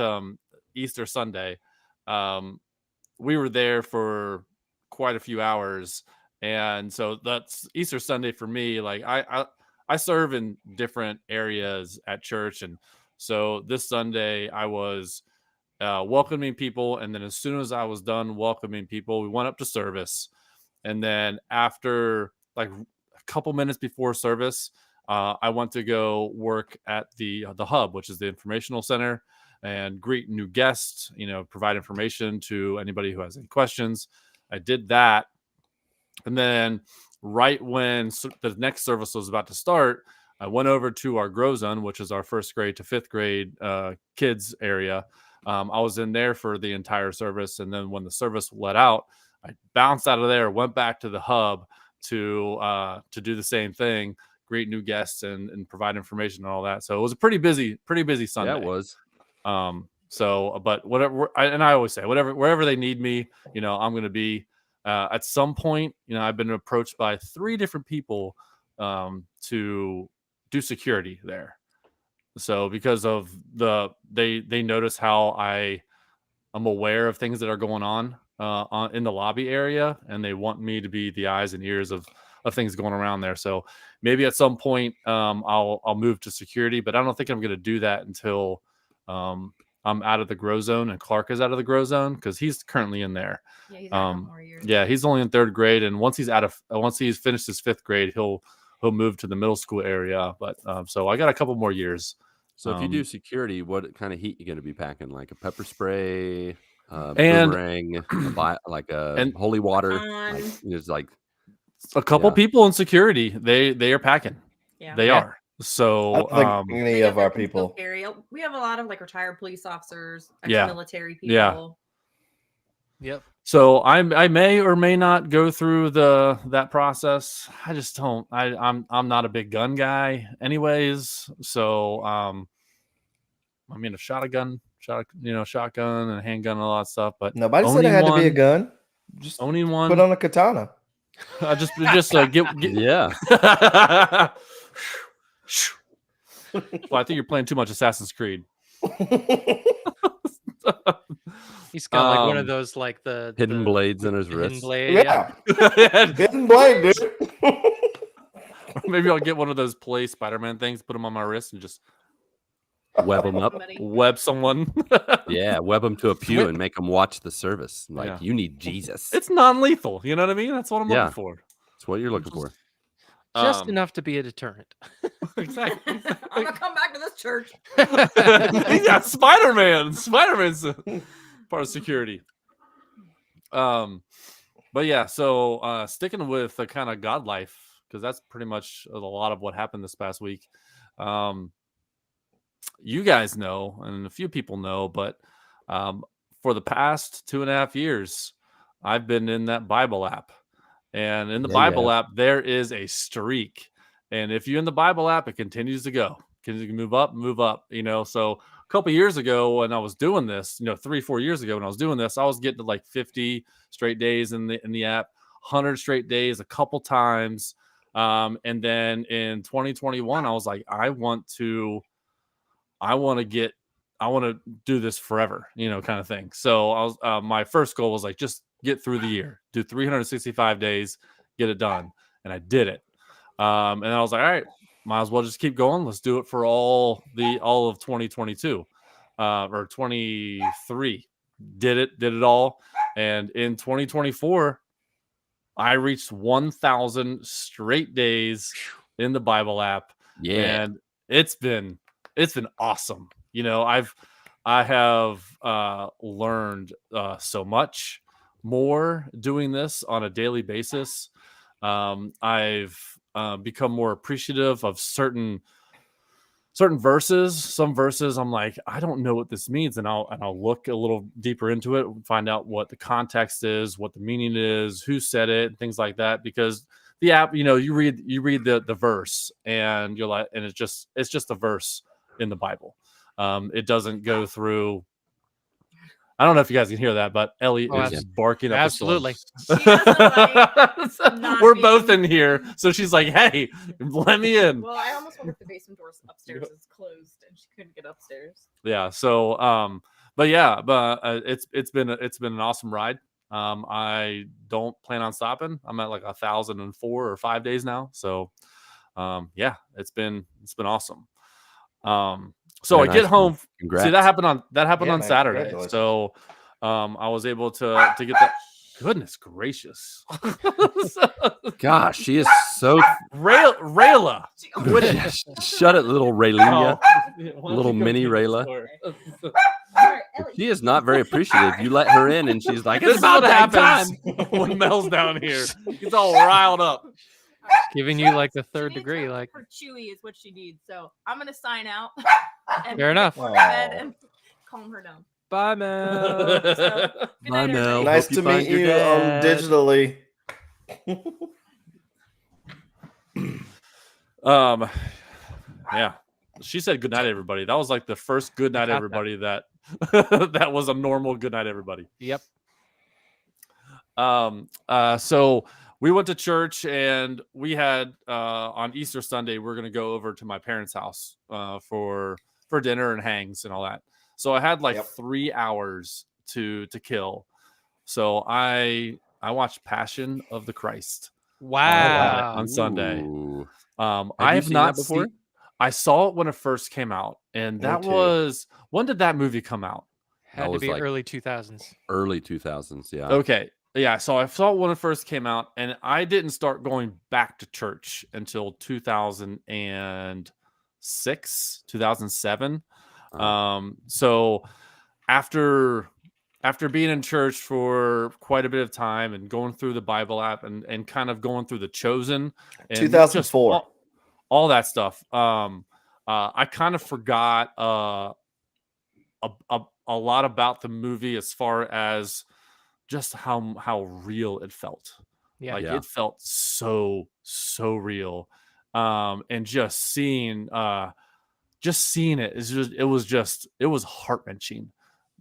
S2: Easter Sunday. We were there for quite a few hours, and so that's Easter Sunday for me. Like I serve in different areas at church, and so this Sunday I was welcoming people, and then as soon as I was done welcoming people, we went up to service, and then after like a couple minutes before service, I went to go work at the hub, which is the informational center, and greet new guests, provide information to anybody who has any questions. I did that. And then right when the next service was about to start, I went over to our grow zone, which is our 1st grade to 5th grade kids area. I was in there for the entire service. And then when the service let out, I bounced out of there, went back to the hub to do the same thing, greet new guests and provide information and all that. So it was a pretty busy Sunday.
S1: Yeah, it was.
S2: But whatever, I always say, wherever they need me, I'm going to be. At some point, I've been approached by 3 different people to do security there. So because of they notice how I'm aware of things that are going on in the lobby area, and they want me to be the eyes and ears of things going around there. So maybe at some point I'll move to security, but I don't think I'm going to do that until I'm out of the grow zone and Clark is out of the grow zone, because he's currently in there.
S5: Yeah, he's got a couple more years.
S2: Yeah, he's only in 3rd grade, and once he's finished his 5th grade, he'll move to the middle school area. But so I got a couple more years.
S1: So if you do security, what kind of heat you going to be packing? Like a pepper spray,
S2: And-
S1: boomerang, holy water?
S5: On.
S1: There's like
S2: A couple
S1: Yeah.
S2: people in security, they are packing.
S5: Yeah.
S2: They are. So
S4: I don't think any
S5: They
S4: of
S5: got
S4: our
S5: their
S4: people.
S5: concealed carry. We have a lot of like retired police officers,
S2: Yeah.
S5: ex-military people.
S2: Yeah.
S3: Yep.
S2: So I may or may not go through that process. I just don't. I'm not a big gun guy, anyways. So I mean, a shotgun and a handgun and all that stuff. But
S4: Nobody said it had to be a gun. Just
S2: owning one.
S4: put on a katana.
S2: Just get.
S1: yeah.
S2: Well, I think you're playing too much Assassin's Creed.
S3: He's got like one of those like the
S1: Hidden blades in his
S3: hidden
S1: wrist.
S3: blade. Yeah.
S4: Yeah, hidden blade, dude.
S2: Or maybe I'll get one of those play Spider-Man things, put them on my wrist, and just
S1: Web them up.
S5: Somebody.
S2: web someone.
S1: Yeah, web them to a pew and make them watch the service. Like,
S2: Yeah.
S1: you need Jesus.
S2: It's non-lethal. You know what I mean? That's what I'm
S1: Yeah.
S2: looking for.
S1: That's what you're looking for.
S3: Just enough to be a deterrent.
S2: Exactly.
S5: I'm gonna come back to this church.
S2: Yeah, Spider-Man. Spider-Man's part of security. But yeah, so sticking with the kind of God life, because that's pretty much a lot of what happened this past week. You guys know, and a few people know, but for the past 2.5 years, I've been in that Bible app. And in the Bible app, there is a streak. And if you're in the Bible app, it continues to go. Can move up. So a couple years ago when I was doing this, 3-4 years ago when I was doing this, I was getting to like 50 straight days in the app, 100 straight days a couple times. And then in 2021, I was like, I want to do this forever, kind of thing. So I was, my first goal was like, just get through the year, do 365 days, get it done. And I did it. And I was like, all right, might as well just keep going. Let's do it for all of 2022 or 23. Did it all. And in 2024, I reached 1,000 straight days in the Bible app.
S1: Yeah.
S2: And it's been awesome. I have learned so much more doing this on a daily basis. I've become more appreciative of certain verses. Some verses I'm like, I don't know what this means, and I'll look a little deeper into it, find out what the context is, what the meaning is, who said it, things like that. Because the app, you read the verse, and you're like, and it's just a verse in the Bible. It doesn't go through. I don't know if you guys can hear that, but Ellie
S3: Oh,
S2: is just barking up
S3: absolutely.
S2: a storm.
S5: She doesn't not
S2: We're
S5: be
S2: both
S5: in-
S2: in here, so she's like, "Hey, let me in."
S5: Well, I almost wonder if the basement door upstairs is closed and she couldn't get upstairs.
S2: Yeah. So, but it's been an awesome ride. I don't plan on stopping. I'm at like 1,004 or 5 days now. So, yeah, it's been awesome. So
S1: Very
S2: I get
S1: nice,
S2: home.
S1: man. Congrats.
S2: See, that happened on
S4: Yeah, man,
S2: Saturday.
S4: congratulations.
S2: So, I was able to get that. Goodness gracious.
S1: Gosh, she is so.
S2: Rayla.
S1: Shut it, little Raylina.
S2: Oh.
S1: Little mini Rayla.
S5: All right, Ellie.
S1: She is not very appreciative. You let her in, and she's like,
S2: This
S1: "It's
S2: is what
S1: about that
S2: happens
S1: time."
S2: when Mel's down here. He's all riled up.
S3: Giving you like the
S5: She
S3: third
S5: needs
S3: degree,
S5: her-
S3: like
S5: her chewy is what she needs. So I'm gonna sign out. And
S3: Fair enough.
S5: put her to bed and calm her down.
S3: bye, Mel.
S5: Good
S1: Bye,
S5: night,
S1: Mel.
S5: everybody.
S4: Nice
S1: Hope you
S4: to
S1: find
S4: meet
S1: your
S4: you on
S1: dad.
S4: digitally.
S2: Yeah. She said good night, everybody. That was like the first good night,
S3: Got that.
S2: everybody. That was a normal good night, everybody.
S3: Yep.
S2: So we went to church, and we had on Easter Sunday, we're gonna go over to my parents' house for dinner and hangs and all that. So I had like
S4: Yep.
S2: 3 hours to kill. So I watched Passion of the Christ
S3: Wow.
S2: on Sunday.
S1: Ooh.
S2: I
S1: you
S2: have
S1: seen
S2: not
S1: that before?
S2: seen. I saw it when it first came out, and
S4: Me
S2: that
S4: too.
S2: was when did that movie come out?
S3: Had to
S1: was
S3: be
S1: like-
S3: early 2000s.
S1: Early 2000s. Yeah.
S2: Okay. Yeah, so I saw it when it first came out, and I didn't start going back to church until 2006, 2007. So after being in church for quite a bit of time and going through the Bible app and kind of going through the Chosen and just
S4: 2004.
S2: all that stuff, I kind of forgot a lot about the movie as far as just how real it felt.
S3: Yeah.
S2: Like
S1: Yeah.
S2: it felt so real. And just seeing it is just it was heart-wrenching.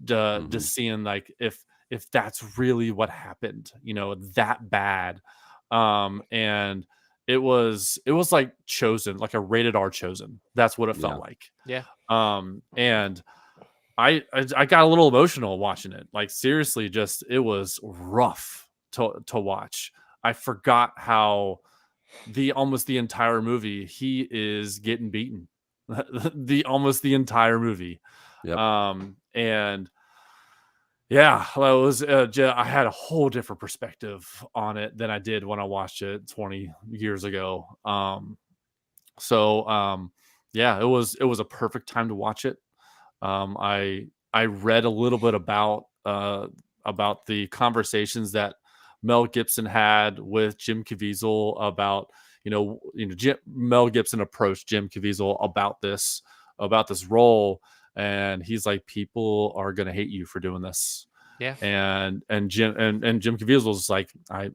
S2: Just seeing like if that's really what happened, that bad. And it was like Chosen, like a rated R Chosen. That's what it felt like.
S3: Yeah.
S2: And I got a little emotional watching it. Like seriously, just it was rough to watch. I forgot how almost the entire movie he is getting beaten. Almost the entire movie.
S1: Yep.
S2: And yeah, well, it was I had a whole different perspective on it than I did when I watched it 20 years ago. Yeah, it was a perfect time to watch it. I read a little bit about the conversations that Mel Gibson had with Jim Caviezel about Mel Gibson approached Jim Caviezel about this role, and he's like, people are gonna hate you for doing this.
S3: Yeah.
S2: And Jim Caviezel's like, I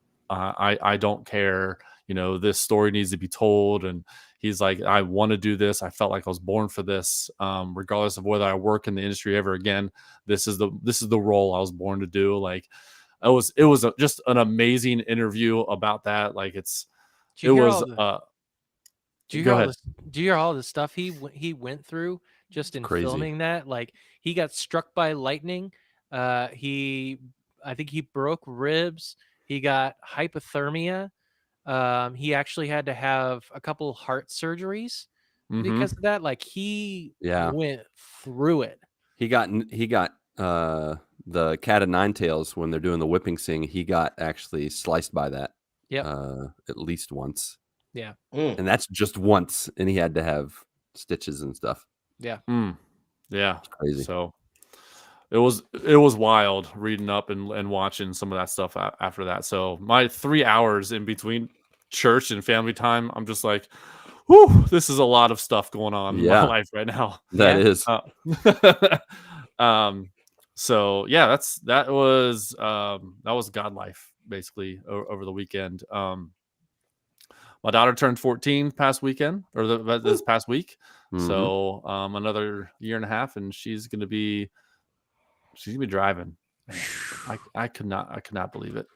S2: don't care. This story needs to be told, and he's like, I want to do this. I felt like I was born for this. Regardless of whether I work in the industry ever again, this is the role I was born to do. Like, it was just an amazing interview about that. Like,
S3: Did you hear all the stuff he went through just in
S1: Crazy.
S3: filming that? Like, he got struck by lightning. I think he broke ribs. He got hypothermia. He actually had to have a couple heart surgeries
S2: Mhm.
S3: because of that. Like he
S1: Yeah.
S3: went through it.
S1: He got the cat of nine tails when they're doing the whipping scene. He got actually sliced by that.
S3: Yep.
S1: At least once.
S3: Yeah.
S1: And that's just once, and he had to have stitches and stuff.
S3: Yeah.
S2: Yeah.
S1: It's crazy.
S2: So it was wild reading up and watching some of that stuff after that. So my 3 hours in between church and family time, I'm just like, whew, this is a lot of stuff going on in my life right now.
S1: That is.
S2: So yeah, that was God life basically over the weekend. My daughter turned 14 past weekend or this past week.
S1: Mhm.
S2: So another year and a half, and she's gonna be driving. I could not believe it.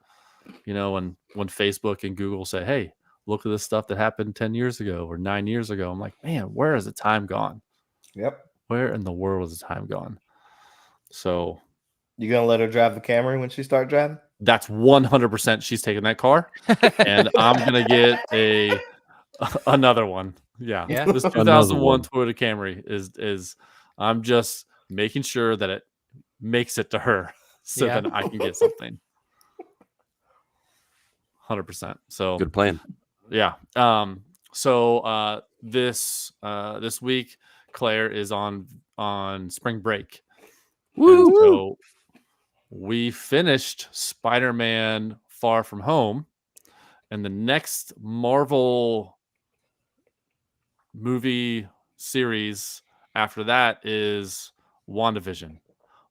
S2: You know, when Facebook and Google say, "Hey, look at this stuff that happened 10 years ago or 9 years ago," I'm like, man, where has the time gone?
S4: Yep.
S2: Where in the world has the time gone? So
S4: You gonna let her drive the Camry when she start driving?
S2: that's 100% she's taking that car, and I'm gonna get another one. Yeah.
S3: Yeah.
S2: This
S1: Another
S2: 2001
S1: one.
S2: Toyota Camry is I'm just making sure that it makes it to her so
S3: Yeah.
S2: that I can get something. 100%. So
S1: Good plan.
S2: yeah. So this week Claire is on spring break.
S1: Woo!
S2: And so we finished Spider-Man Far From Home, and the next Marvel movie series after that is WandaVision.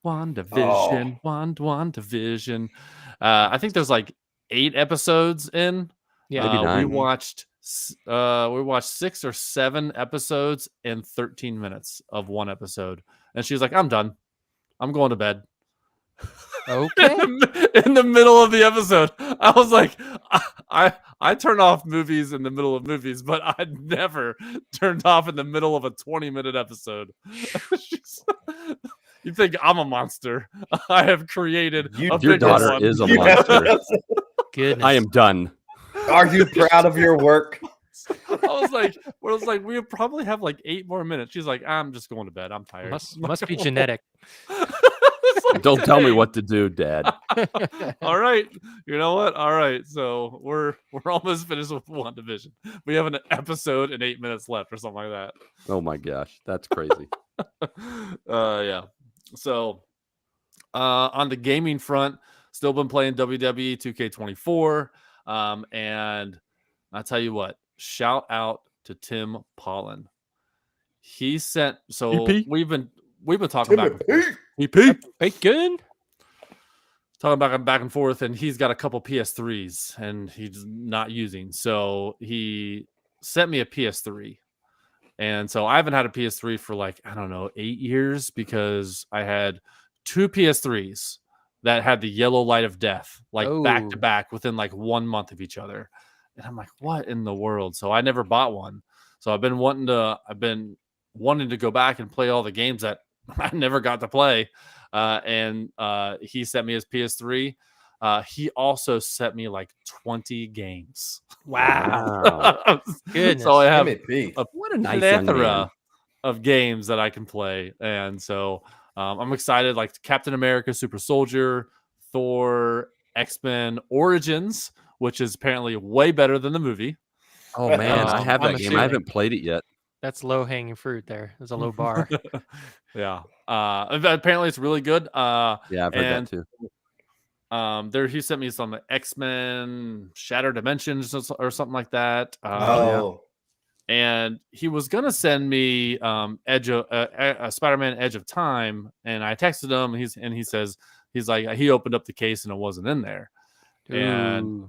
S2: WandaVision. I think there's like 8 episodes in.
S3: Yeah.
S1: Maybe 9.
S2: We watched 6 or 7 episodes in 13 minutes of one episode, and she's like, "I'm done. I'm going to bed."
S3: Okay.
S2: In the middle of the episode, I was like, I turn off movies in the middle of movies, but I never turned off in the middle of a 20-minute episode. You think I'm a monster? I have created a
S1: Your
S2: bigger
S1: daughter
S2: one.
S1: is a monster.
S3: Goodness.
S1: I am done.
S4: Are you proud of your work?
S2: I was like, we probably have like 8 more minutes. She's like, I'm just going to bed. I'm tired.
S3: Must be genetic.
S2: Like,
S1: Don't tell me
S2: "Hey."
S1: what to do, Dad.
S2: All right. You know what? All right. So we're almost finished with WandaVision. We have an episode and 8 minutes left or something like that.
S1: Oh my gosh, that's crazy.
S2: Yeah. So on the gaming front, still been playing WWE 2K24. And I tell you what, shout out to Tim Pollen. He sent
S1: TP?
S2: we've been talking back and forth.
S1: EP.
S3: Bacon.
S2: Talking back and forth, and he's got a couple PS3s and he's not using. So he sent me a PS3. And so I haven't had a PS3 for like, I don't know, 8 years because I had 2 PS3s that had the yellow light of death, like back to back within like 1 month of each other. And I'm like, what in the world? So I never bought one. So I've been wanting to go back and play all the games that I never got to play. And he sent me his PS3. He also sent me like 20 games.
S3: Wow. Goodness.
S2: So I have
S1: What a nice young man.
S2: plethora of games that I can play. And so I'm excited, like Captain America, Super Soldier, Thor, X-Men Origins, which is apparently way better than the movie.
S1: Oh man, I have
S3: I'm
S1: that game.
S3: assuming.
S1: I haven't played it yet.
S3: That's low hanging fruit there. There's a low bar.
S2: Yeah. Apparently it's really good.
S1: Yeah, I've heard
S2: and
S1: that too.
S2: there he sent me some X-Men Shattered Dimensions or something like that. And he was gonna send me Spider-Man Edge of Time, and I texted him, and he says he's like he opened up the case and it wasn't in there. And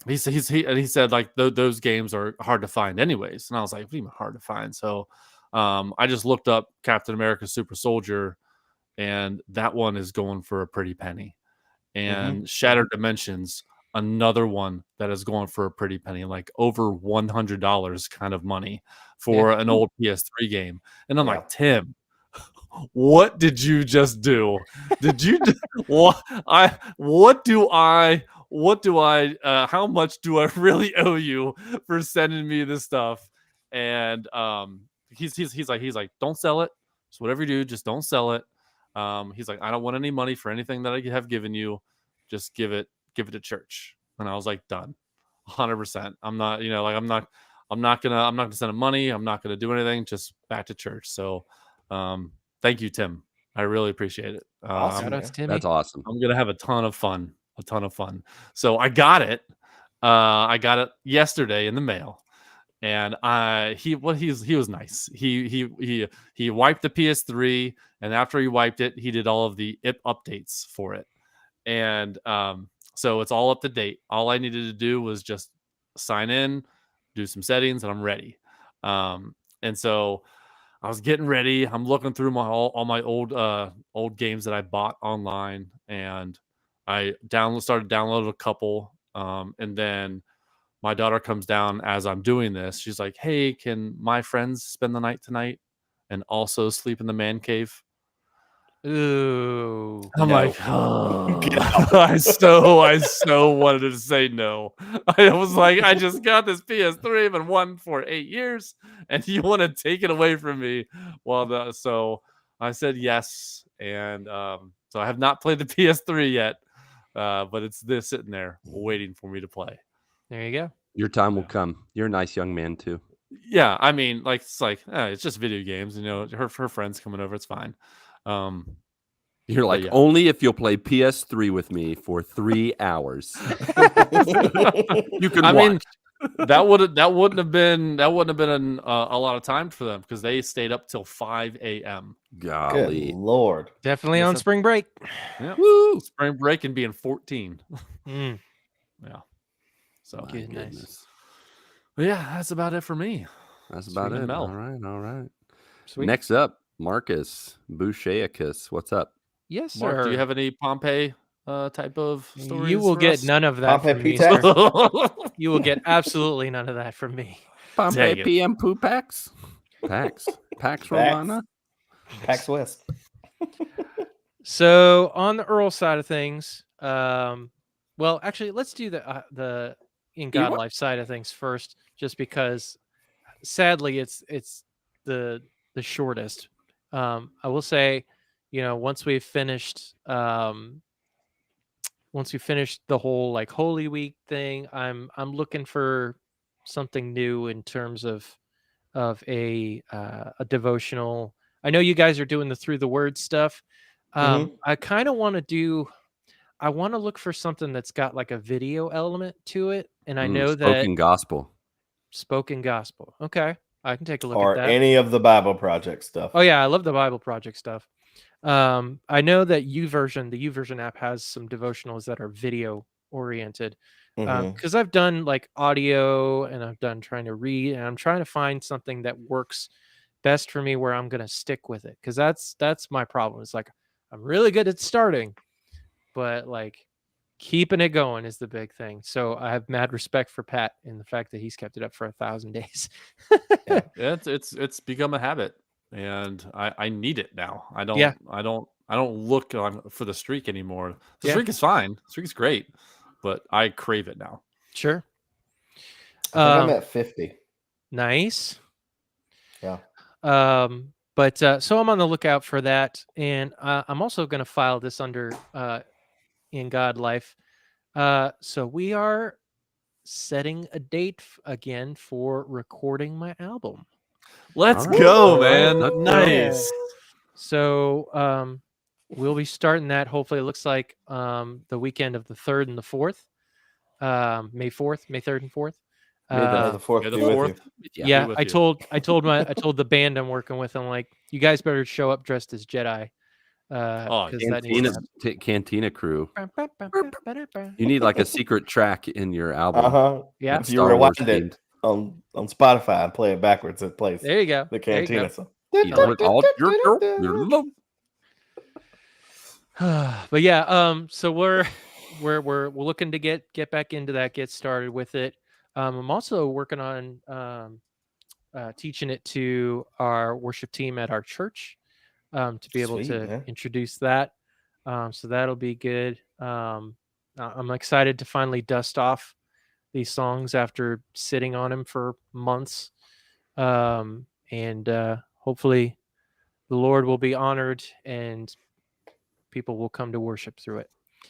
S2: he said like those games are hard to find anyways, and I was like, what do you mean hard to find? So I just looked up Captain America Super Soldier, and that one is going for a pretty penny. And Shattered Dimensions, another one that is going for a pretty penny, like over $100 kind of money for an old PS3 game. And I'm like, Tim, what did you just do? Did you what do I how much do I really owe you for sending me this stuff? And he's like, don't sell it. So whatever you do, just don't sell it. He's like, I don't want any money for anything that I have given you. Just give it to church. And I was like, done, 100%. I'm not, I'm not gonna send him money. I'm not gonna do anything. Just back to church. So, thank you, Tim. I really appreciate it.
S4: Awesome.
S3: Shout outs, Timmy.
S1: That's awesome.
S2: I'm gonna have a ton of fun. So I got it. I got it yesterday in the mail, and he was nice. He wiped the PS3, and after he wiped it, he did all of the updates for it, and so it's all up to date. All I needed to do was just sign in, do some settings, and I'm ready. And so I was getting ready. I'm looking through all my old games that I bought online, and I started downloading a couple. And then my daughter comes down as I'm doing this. She's like, "Hey, can my friends spend the night tonight and also sleep in the man cave?"
S3: Ooh.
S2: I'm
S4: No.
S2: like, oh. I so wanted to say no. I was like, I just got this PS3, I've been wanting for 8 years, and you want to take it away from me. So I said yes, and so I have not played the PS3 yet, but it's sitting there waiting for me to play.
S3: There you go.
S1: Your time will come. You're a nice young man too.
S2: Yeah, I mean, it's just video games. Her friends coming over, it's fine.
S1: You're like,
S2: yeah.
S1: only if you'll play PS3 with me for 3 hours. You can
S2: I
S1: watch.
S2: mean, that wouldn't have been a lot of time for them because they stayed up till 5 a.m.
S1: Golly.
S4: Good Lord.
S3: Definitely
S2: Yes,
S3: on
S2: sir.
S3: spring break.
S2: Yeah.
S1: Woo!
S2: Spring break and being 14.
S3: Mm.
S2: Yeah. So
S1: My
S3: Goodness.
S1: goodness.
S2: but yeah, that's about it for me.
S1: That's about
S2: Sweet
S1: it.
S2: Mel.
S1: All right.
S3: Sweet.
S1: Next up, Marcus Boucheicus. What's up?
S3: Yes, sir.
S2: Mark, do you have any Pompeii type of stories?
S3: You will
S2: for
S3: get
S2: us?
S3: none of that
S4: Pompeii
S3: from
S4: Pee
S3: me,
S4: Tax?
S3: sir. You will get absolutely none of that from me.
S1: Pompeii
S2: Dang it.
S1: PM Poo Pax? Pax Romana?
S4: PAX West.
S3: So on the Earl side of things, well, actually, let's do the In God
S1: what?
S3: Life side of things first, just because sadly it's the shortest. I will say, once we've finished the whole like Holy Week thing, I'm looking for something new in terms of a devotional. I know you guys are doing the Through the Word stuff. I kind of want to I want to look for something that's got like a video element to it. And I know that
S1: Spoken Gospel.
S3: spoken gospel. Okay. I can take a look
S4: Or
S3: at that.
S4: any of the Bible Project stuff.
S3: Oh yeah. I love the Bible Project stuff. I know that the YouVersion app has some devotionals that are video oriented. Because I've done like audio and I've done trying to read, and I'm trying to find something that works best for me where I'm going to stick with it. Cause that's my problem. It's like, I'm really good at starting, but like keeping it going is the big thing. So I have mad respect for Pat in the fact that he's kept it up for 1,000 days.
S2: Yeah, it's become a habit, and I need it now. I don't look for the streak anymore. The streak is fine. The streak is great, but I crave it now.
S3: Sure.
S4: I think I'm at 50.
S3: Nice.
S4: Yeah.
S3: But so I'm on the lookout for that, and I'm also going to file this under In God Life. So we are setting a date again for recording my album.
S2: Let's
S1: All right.
S2: go, man.
S1: Let's go.
S2: Nice.
S3: So we'll be starting that. Hopefully, it looks like the weekend of the 3rd and the 4th, May 3rd and 4th.
S4: May the 4th
S2: May
S4: be
S2: the
S4: with
S2: 4th.
S4: you.
S3: Yeah,
S2: with
S3: I
S2: you.
S3: told the band I'm working with, I'm like, you guys better show up dressed as Jedi. Because that needs to
S1: Cantina crew.
S3: happen.
S1: You need like a secret track in your album.
S3: Yeah.
S4: If you
S1: Star Wars
S4: rewind it on Spotify and play it backwards, it plays
S3: There you go.
S4: the
S3: There you
S4: Cantina
S3: go.
S4: song.
S3: But yeah, so we're looking to get back into that, get started with it. I'm also working on teaching it to our worship team at our church, to be able
S4: Sweet,
S3: to
S4: man.
S3: introduce that. So that'll be good. I'm excited to finally dust off these songs after sitting on them for months. And hopefully the Lord will be honored and people will come to worship through it.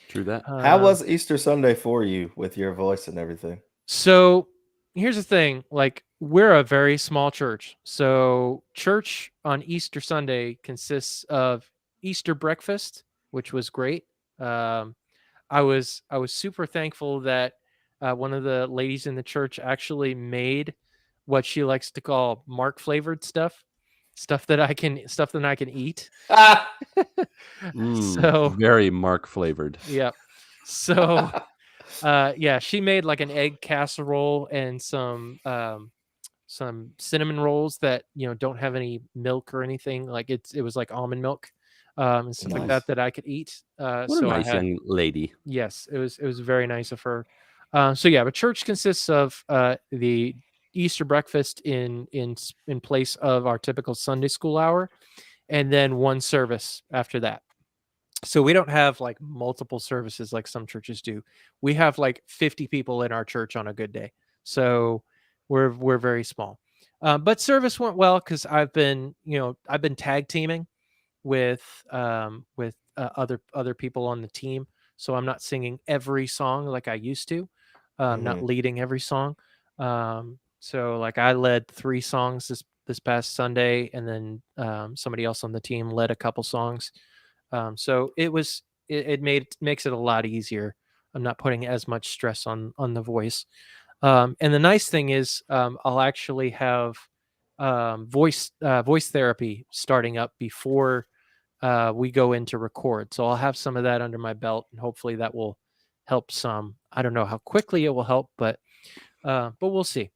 S1: True that.
S4: How was Easter Sunday for you with your voice and everything?
S3: So here's the thing, like, we're a very small church. So church on Easter Sunday consists of Easter breakfast, which was great. I was super thankful that one of the ladies in the church actually made what she likes to call Marc flavored stuff that I can eat. So
S1: very Marc flavored.
S3: yeah. So yeah, she made like an egg casserole and some cinnamon rolls that don't have any milk or anything. Like it was like almond milk and stuff like
S4: Nice.
S3: that I could eat.
S1: What
S3: So
S1: a nice
S3: I had,
S1: young lady.
S3: yes, it was very nice of her. So yeah, but church consists of the Easter breakfast in place of our typical Sunday school hour, and then one service after that. So we don't have like multiple services like some churches do. We have like 50 people in our church on a good day. So we're very small. But service went well because I've been tag teaming with other people on the team. So I'm not singing every song like I used to. Not leading every song. So like I led 3 songs this past Sunday, and then somebody else on the team led a couple songs. So it makes it a lot easier. I'm not putting as much stress on the voice. And the nice thing is I'll actually have voice therapy starting up before we go into record. So I'll have some of that under my belt, and hopefully that will help some. I don't know how quickly it will help, but we'll see.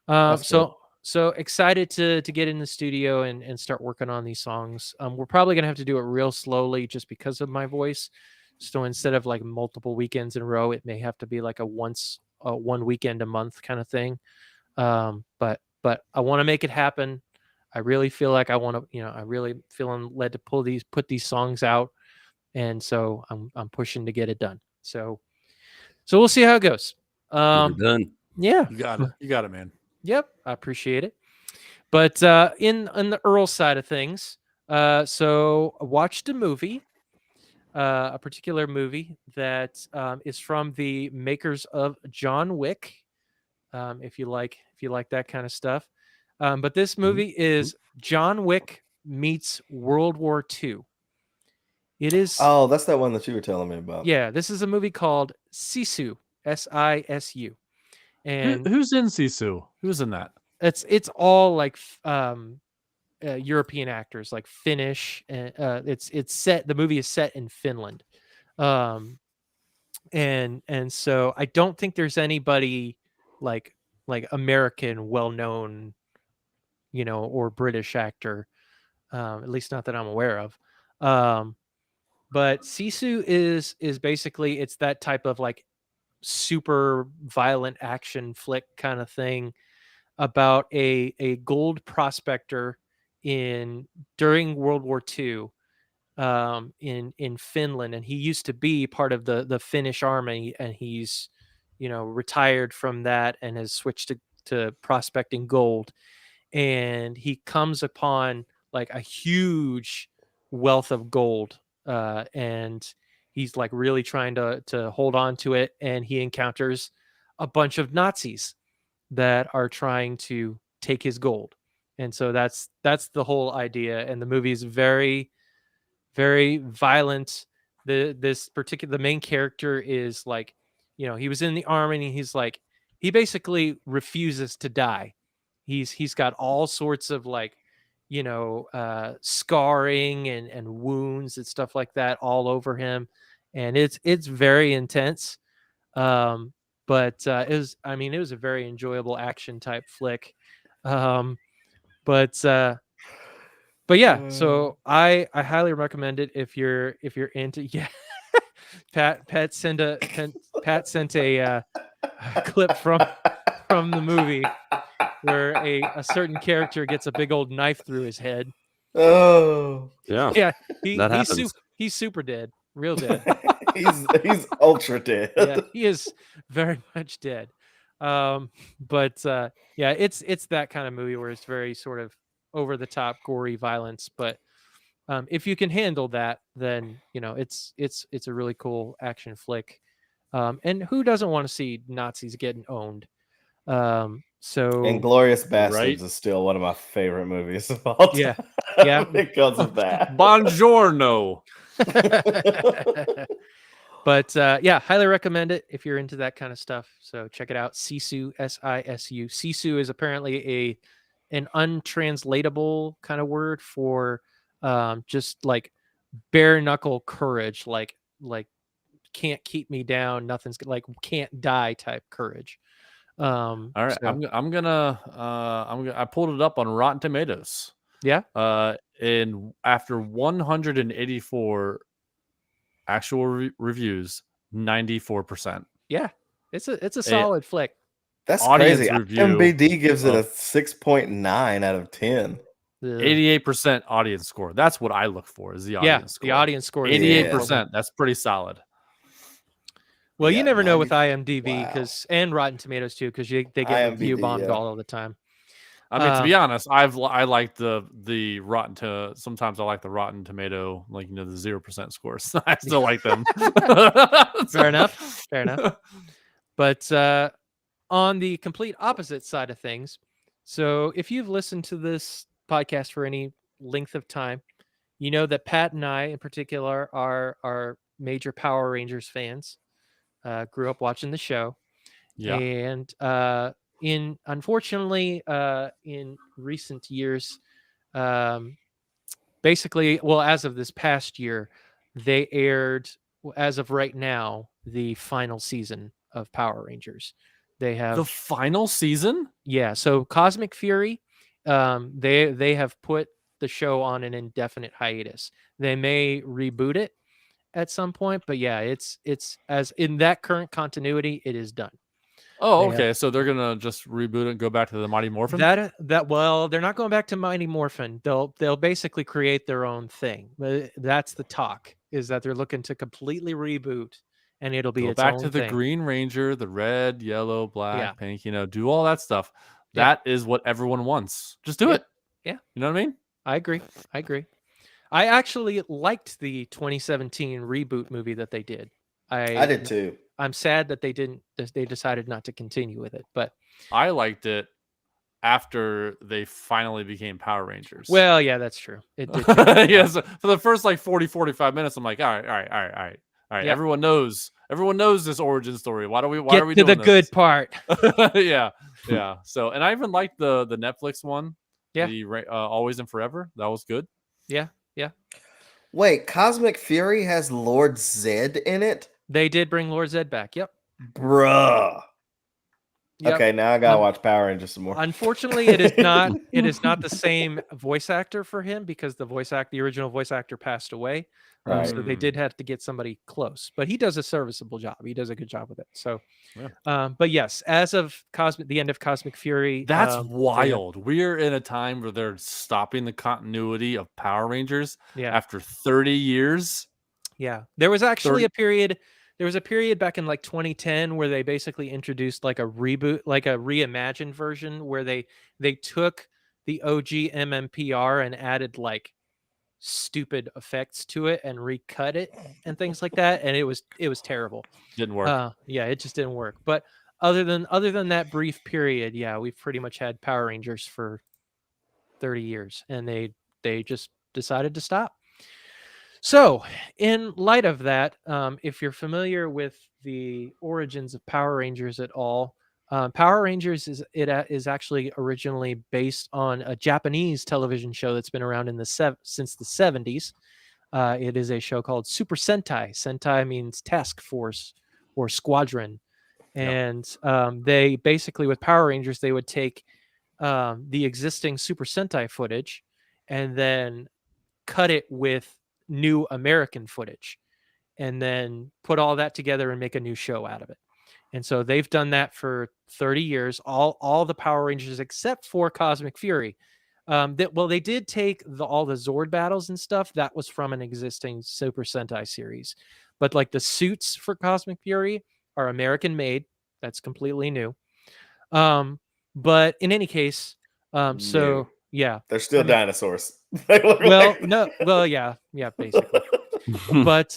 S3: So excited to get in the studio and start working on these songs. We're probably gonna have to do it real slowly just because of my voice. So instead of like multiple weekends in a row, it may have to be like a one weekend a month kind of thing. But I want to make it happen. I really feel like I want to, I really feeling led to put these songs out, and so I'm pushing to get it done. So we'll see how it goes.
S1: You're done.
S3: Yeah,
S2: You got it, man.
S3: Yep, I appreciate it. But in the Earl side of things, so I watched a movie, a particular movie that is from the makers of John Wick. If you like that kind of stuff, but this movie is John Wick meets World War II. It is.
S4: Oh, that's that one that you were telling me about.
S3: Yeah, this is a movie called Sisu, Sisu. And
S2: who's in Sisu? Who's in that?
S3: It's all like European actors, like Finnish. It's set. The movie is set in Finland, and so I don't think there's anybody like American, well known, or British actor, at least not that I'm aware of. But Sisu is basically, it's that type of like super violent action flick kind of thing about a gold prospector during World War II in Finland, and he used to be part of the Finnish army, and he's retired from that and has switched to prospecting gold, and he comes upon like a huge wealth of gold, and he's like really trying to hold on to it, and he encounters a bunch of Nazis that are trying to take his gold. And so that's the whole idea. And the movie is very, very violent. The main character is like, he was in the army, and he's like, he basically refuses to die. He's got all sorts of like, scarring and wounds and stuff like that all over him. And it's very intense. But it was a very enjoyable action type flick. But yeah, so I highly recommend it if you're into. Yeah, Pat sent a clip from the movie where a certain character gets a big old knife through his head.
S4: Oh,
S1: yeah,
S3: Yeah,
S1: that happens.
S3: he's super dead, real dead.
S4: he's ultra dead.
S3: Yeah, he is very much dead. But yeah, it's that kind of movie where it's very sort of over the top, gory violence. But if you can handle that, then it's a really cool action flick. And who doesn't want to see Nazis getting owned? So
S4: Inglorious Bastards
S2: Right.
S4: is still one of my favorite movies of all time.
S3: Yeah, yeah.
S4: Because of that.
S2: Buongiorno.
S3: But yeah, highly recommend it if you're into that kind of stuff. So check it out. Sisu, Sisu. Sisu is apparently an untranslatable kind of word for just like bare knuckle courage, like can't keep me down, nothing's like can't die type courage.
S2: All right,
S3: so,
S2: I pulled it up on Rotten Tomatoes.
S3: yeah.
S2: And after 184 actual reviews, 94%.
S3: Yeah, it's a solid flick.
S4: That's
S2: Audience
S4: crazy.
S2: review
S4: IMDb gives it a
S2: of
S4: 6.9 out of 10.
S2: 88% audience score. That's what I look for, is the audience score.
S3: The audience score is
S2: 88%. That's pretty solid.
S3: Well,
S4: Yeah,
S3: you never know with
S4: 90
S3: IMDb and Rotten Tomatoes too, because they get review
S4: IMDb,
S3: bombed
S4: yeah.
S3: all the time.
S2: I mean, to be honest, I like the Rotten sometimes I like the Rotten Tomato, like the 0% scores. I still like them.
S3: Fair enough. But on the complete opposite side of things, so if you've listened to this podcast for any length of time, you know that Pat and I, in particular, are major Power Rangers fans. Grew up watching the show,
S2: Yeah.
S3: and unfortunately, in recent years, basically, well, as of this past year, they aired, as of right now, the final season of Power Rangers. They have
S2: The final season?
S3: Yeah, so Cosmic Fury, they have put the show on an indefinite hiatus. They may reboot it at some point, but yeah, it's as in that current continuity, it is done.
S2: Oh,
S3: They
S2: okay. So they're gonna just reboot it and go back to the Mighty Morphin?
S3: That well, they're not going back to Mighty Morphin. They'll basically create their own thing. But that's the talk, is that they're looking to completely reboot, and it'll be
S2: Go
S3: its
S2: back
S3: own
S2: to the
S3: thing.
S2: Green Ranger, the red, yellow, black,
S3: Yeah.
S2: pink, do all that stuff.
S3: Yeah.
S2: That is what everyone wants. Just do
S3: Yeah.
S2: it.
S3: Yeah.
S2: You know what I mean?
S3: I agree. I actually liked the 2017 reboot movie that they did.
S4: I did too.
S3: I'm sad that they didn't. They decided not to continue with it. But
S2: I liked it after they finally became Power Rangers.
S3: well, yeah, that's true. It did. take a while.
S2: Yes. For the first 40-45 minutes, I'm like, all right.
S3: Yeah.
S2: Everyone knows this origin story. Why are we
S3: Get to
S2: doing
S3: the
S2: this?
S3: good part.
S2: Yeah. So, and I even liked the Netflix one.
S3: Yeah.
S2: The Always and Forever. That was good.
S3: Yeah.
S4: Wait, Cosmic Fury has Lord Zed in it?
S3: They did bring Lord Zed back. Yep.
S4: Bruh.
S3: Yep.
S4: Okay, now I gotta watch Power Rangers some more.
S3: Unfortunately, it is not. It is not the same voice actor for him, because the original voice actor passed away.
S4: Right.
S3: So they did have to get somebody close, but he does a serviceable job. He does a good job with it. So, but yes, as of the end of Cosmic Fury,
S2: That's wild. We're in a time where they're stopping the continuity of Power Rangers after 30 years.
S3: Yeah, there was actually a period. There was a period back in like 2010 where they basically introduced like a reboot, like a reimagined version, where they took the OG MMPR and added like stupid effects to it and recut it and things like that, and it was terrible.
S2: Didn't work.
S3: Yeah, it just didn't work. But other than that brief period, yeah, we've pretty much had Power Rangers for 30 years, and they just decided to stop. So, in light of that, if you're familiar with the origins of Power Rangers at all, Power Rangers is actually originally based on a Japanese television show that's been around since the 70s. It is a show called Super Sentai. Sentai means task force or squadron, and they basically, with Power Rangers, they would take the existing Super Sentai footage and then cut it with new American footage, and then put all that together and make a new show out of it. And so they've done that for 30 years, all the Power Rangers except for Cosmic Fury. They did take all the Zord battles and stuff that was from an existing Super Sentai series, but like the suits for Cosmic Fury are American made. That's completely new. But in any case, so yeah,
S4: They're still
S3: I mean,
S4: dinosaurs. They look
S3: well,
S4: like-
S3: no, well, yeah, basically. But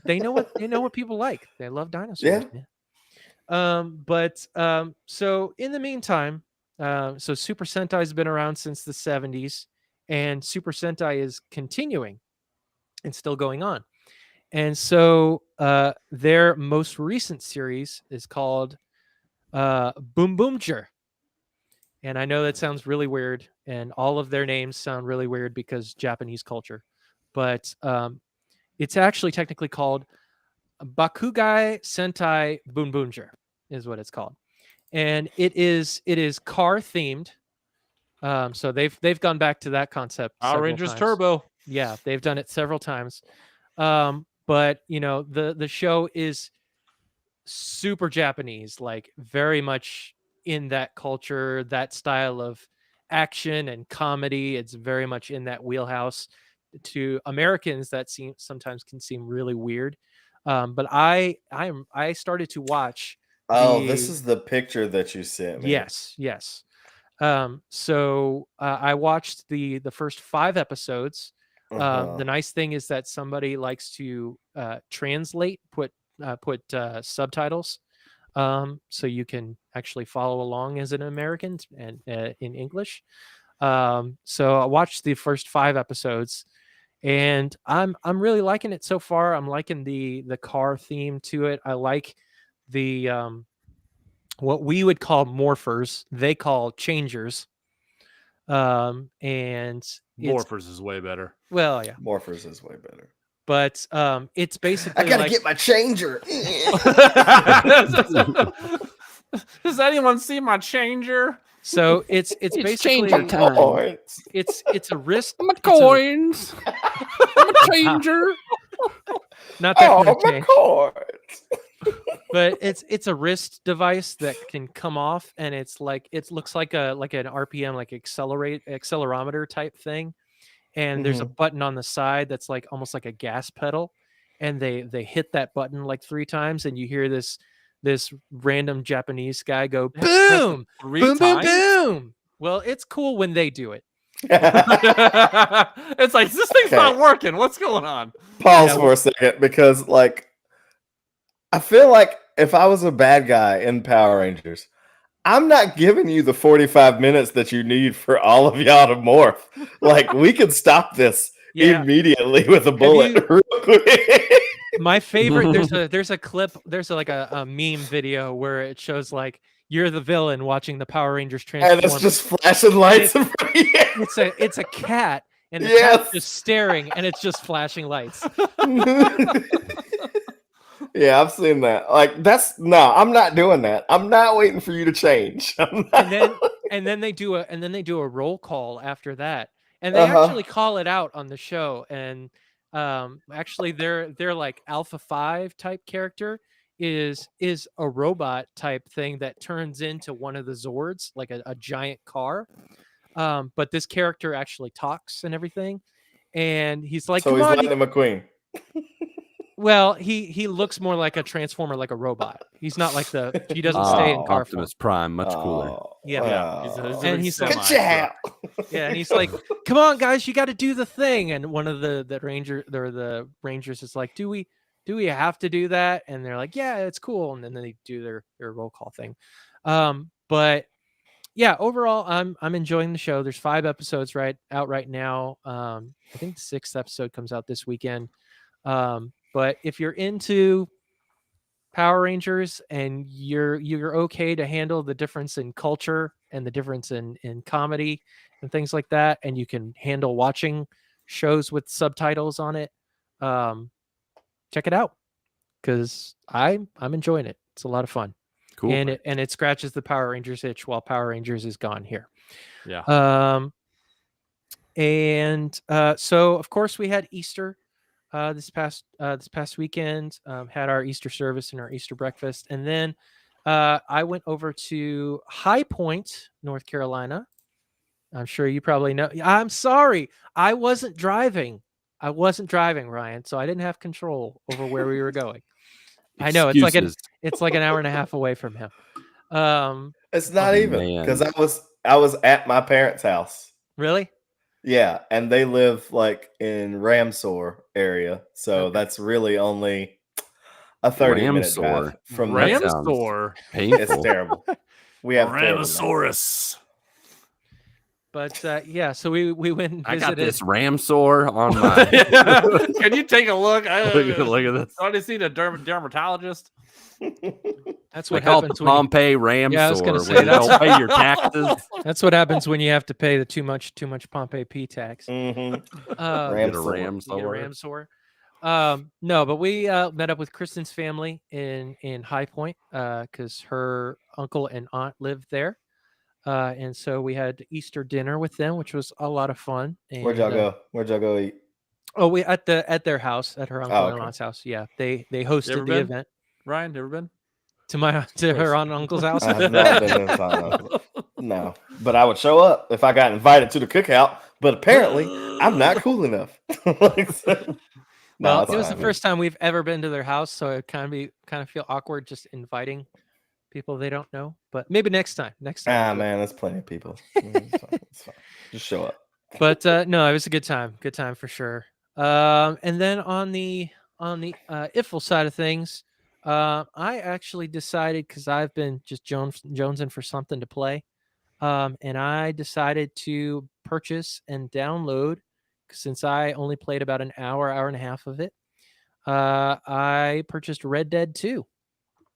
S3: they know what people like. They love dinosaurs,
S4: Yeah.
S3: man. So in the meantime, so Super Sentai has been around since the 70s, and Super Sentai is continuing and still going on. And so their most recent series is called Boonboomger. And I know that sounds really weird, and all of their names sound really weird because Japanese culture. But it's actually technically called Bakuage Sentai Boonboomger is what it's called. And it is car themed. So they've gone back to that concept
S2: Power
S3: several
S2: Rangers
S3: times.
S2: Turbo.
S3: Yeah, they've done it several times. But you know, the show is super Japanese, like very much in that culture, that style of action and comedy. It's very much in that wheelhouse. To Americans, that sometimes can seem really weird. But I started to watch.
S4: Oh, this is the picture that you sent me.
S3: Yes. So I watched the first 5 episodes. The nice thing is that somebody likes to translate, put subtitles, so you can actually follow along as an American and in English. So I watched the first 5 episodes, and I'm really liking it so far. I'm liking the car theme to it. I like the what we would call morphers, they call changers. And
S2: Morphers is way better.
S3: Well, yeah,
S4: Morphers is way better.
S3: but it's basically
S4: I gotta
S3: like,
S4: get my changer.
S2: Does anyone see my changer?
S3: so it's basically
S1: changer time.
S3: it's a wrist.
S1: My
S3: it's a-
S1: coins. I'm a changer.
S3: not that kind of
S4: my
S3: change,
S4: cords.
S3: but it's a wrist device that can come off, and it's like, it looks like an RPM, like accelerometer type thing. And there's a button on the side that's like almost like a gas pedal, and they hit that button like 3 times, and you hear this random Japanese guy go boom,
S2: Three
S3: boom, boom,
S2: times?
S3: boom. Well, it's cool when they do it.
S2: It's like, this thing's
S4: Okay.
S2: not working. What's going on?
S4: Pause for a second, because like I feel like if I was a bad guy in Power Rangers, I'm not giving you the 45 minutes that you need for all of y'all to morph. Like, we could stop this immediately with a bullet real quick.
S3: My favorite, there's a clip, there's like a meme video where it shows like you're the villain watching the Power Rangers transform.
S4: And it's just flashing lights in front of you.
S3: It's a cat, and the cat's just staring, and it's just flashing lights.
S4: Yeah, I've seen that. Like, I'm not doing that. I'm not waiting for you to change.
S3: And then they do a roll call after that, and they actually call it out on the show. And actually their like Alpha 5 type character is a robot type thing that turns into one of the Zords, like a giant car. But this character actually talks and everything, and he's like,
S4: so he's Lightning McQueen.
S3: Well, he looks more like a transformer, like a robot. He's not like he doesn't stay in car
S1: Optimus Prime, much cooler.
S3: And he's like,
S4: yeah,
S3: and he's like, come on, guys, you got to do the thing. And one of the Rangers is like, do we have to do that? And they're like, yeah, it's cool. And then they do their roll call thing. But yeah, overall, I'm enjoying the show. There's 5 episodes out right now. I think the 6th episode comes out this weekend. But if you're into Power Rangers and you're okay to handle the difference in culture and the difference in comedy and things like that, and you can handle watching shows with subtitles on it, check it out, because I'm enjoying it. It's a lot of fun.
S1: Cool.
S3: And it scratches the Power Rangers itch while Power Rangers is gone here.
S2: Yeah.
S3: So of course we had Easter this past weekend. Had our Easter service and our Easter breakfast, and then I went over to High Point, North Carolina. I'm sure you probably know. I'm sorry, I wasn't driving. I wasn't driving, Ryan, so I didn't have control over where we were going. I know it's like an hour and a half away from him.
S4: It's not even
S1: man.
S4: because I was at my parents' house.
S3: Really?
S4: Yeah, and they live like in Ramsor area, so
S3: Okay.
S4: that's really only a 30-minute drive
S1: Ramsor.
S4: from
S1: That
S4: there.
S1: sounds
S2: Ramsor.
S4: It's
S1: painful.
S4: terrible. We have terrible names.
S2: Tyrannosaurus.
S3: But yeah, so we went and
S1: I
S3: visited.
S1: got this Ramsor on my.
S2: Can you take a look?
S1: Look at this.
S2: I already seen a dermatologist.
S3: That's
S1: They
S3: what
S1: call it the
S3: happens when
S1: Pompeii Ramsor.
S3: Yeah, I was gonna say,
S1: where you
S3: that's-
S1: don't pay your taxes.
S3: that's what happens when you have to pay the too much Pompeii Pee Tax.
S4: Mhm.
S1: Get a
S4: Ramsor.
S3: You get a Ramsor. No, but we met up with Kristen's family in High Point because her uncle and aunt lived there, and so we had Easter dinner with them, which was a lot of fun. And,
S4: Where'd y'all go? Where'd y'all go eat?
S3: Oh, we at their house, at her uncle and
S4: okay.
S3: aunt's house. Yeah, they hosted
S2: ever
S3: the
S2: been?
S3: event
S2: Ryan, you ever been?
S3: to her aunt and uncle's house.
S4: I have not been inside. No, but I would show up if I got invited to the cookout. But apparently, I'm not cool enough. Like, so- No,
S3: Well,
S4: it's
S3: it was the
S4: fine.
S3: first time we've ever been to their house, so it kind of feel awkward just inviting people they don't know. But maybe next time. Next time.
S4: Ah,
S3: we'll do it.
S4: man, there's plenty of people. It's fine. It's fine. Just show up.
S3: But no, it was a good time. Good time for sure. And then on the IFL side of things, I actually decided because I've been just jonesing for something to play, and I decided to purchase and download. Since I only played about an hour and a half of it, I purchased Red Dead 2,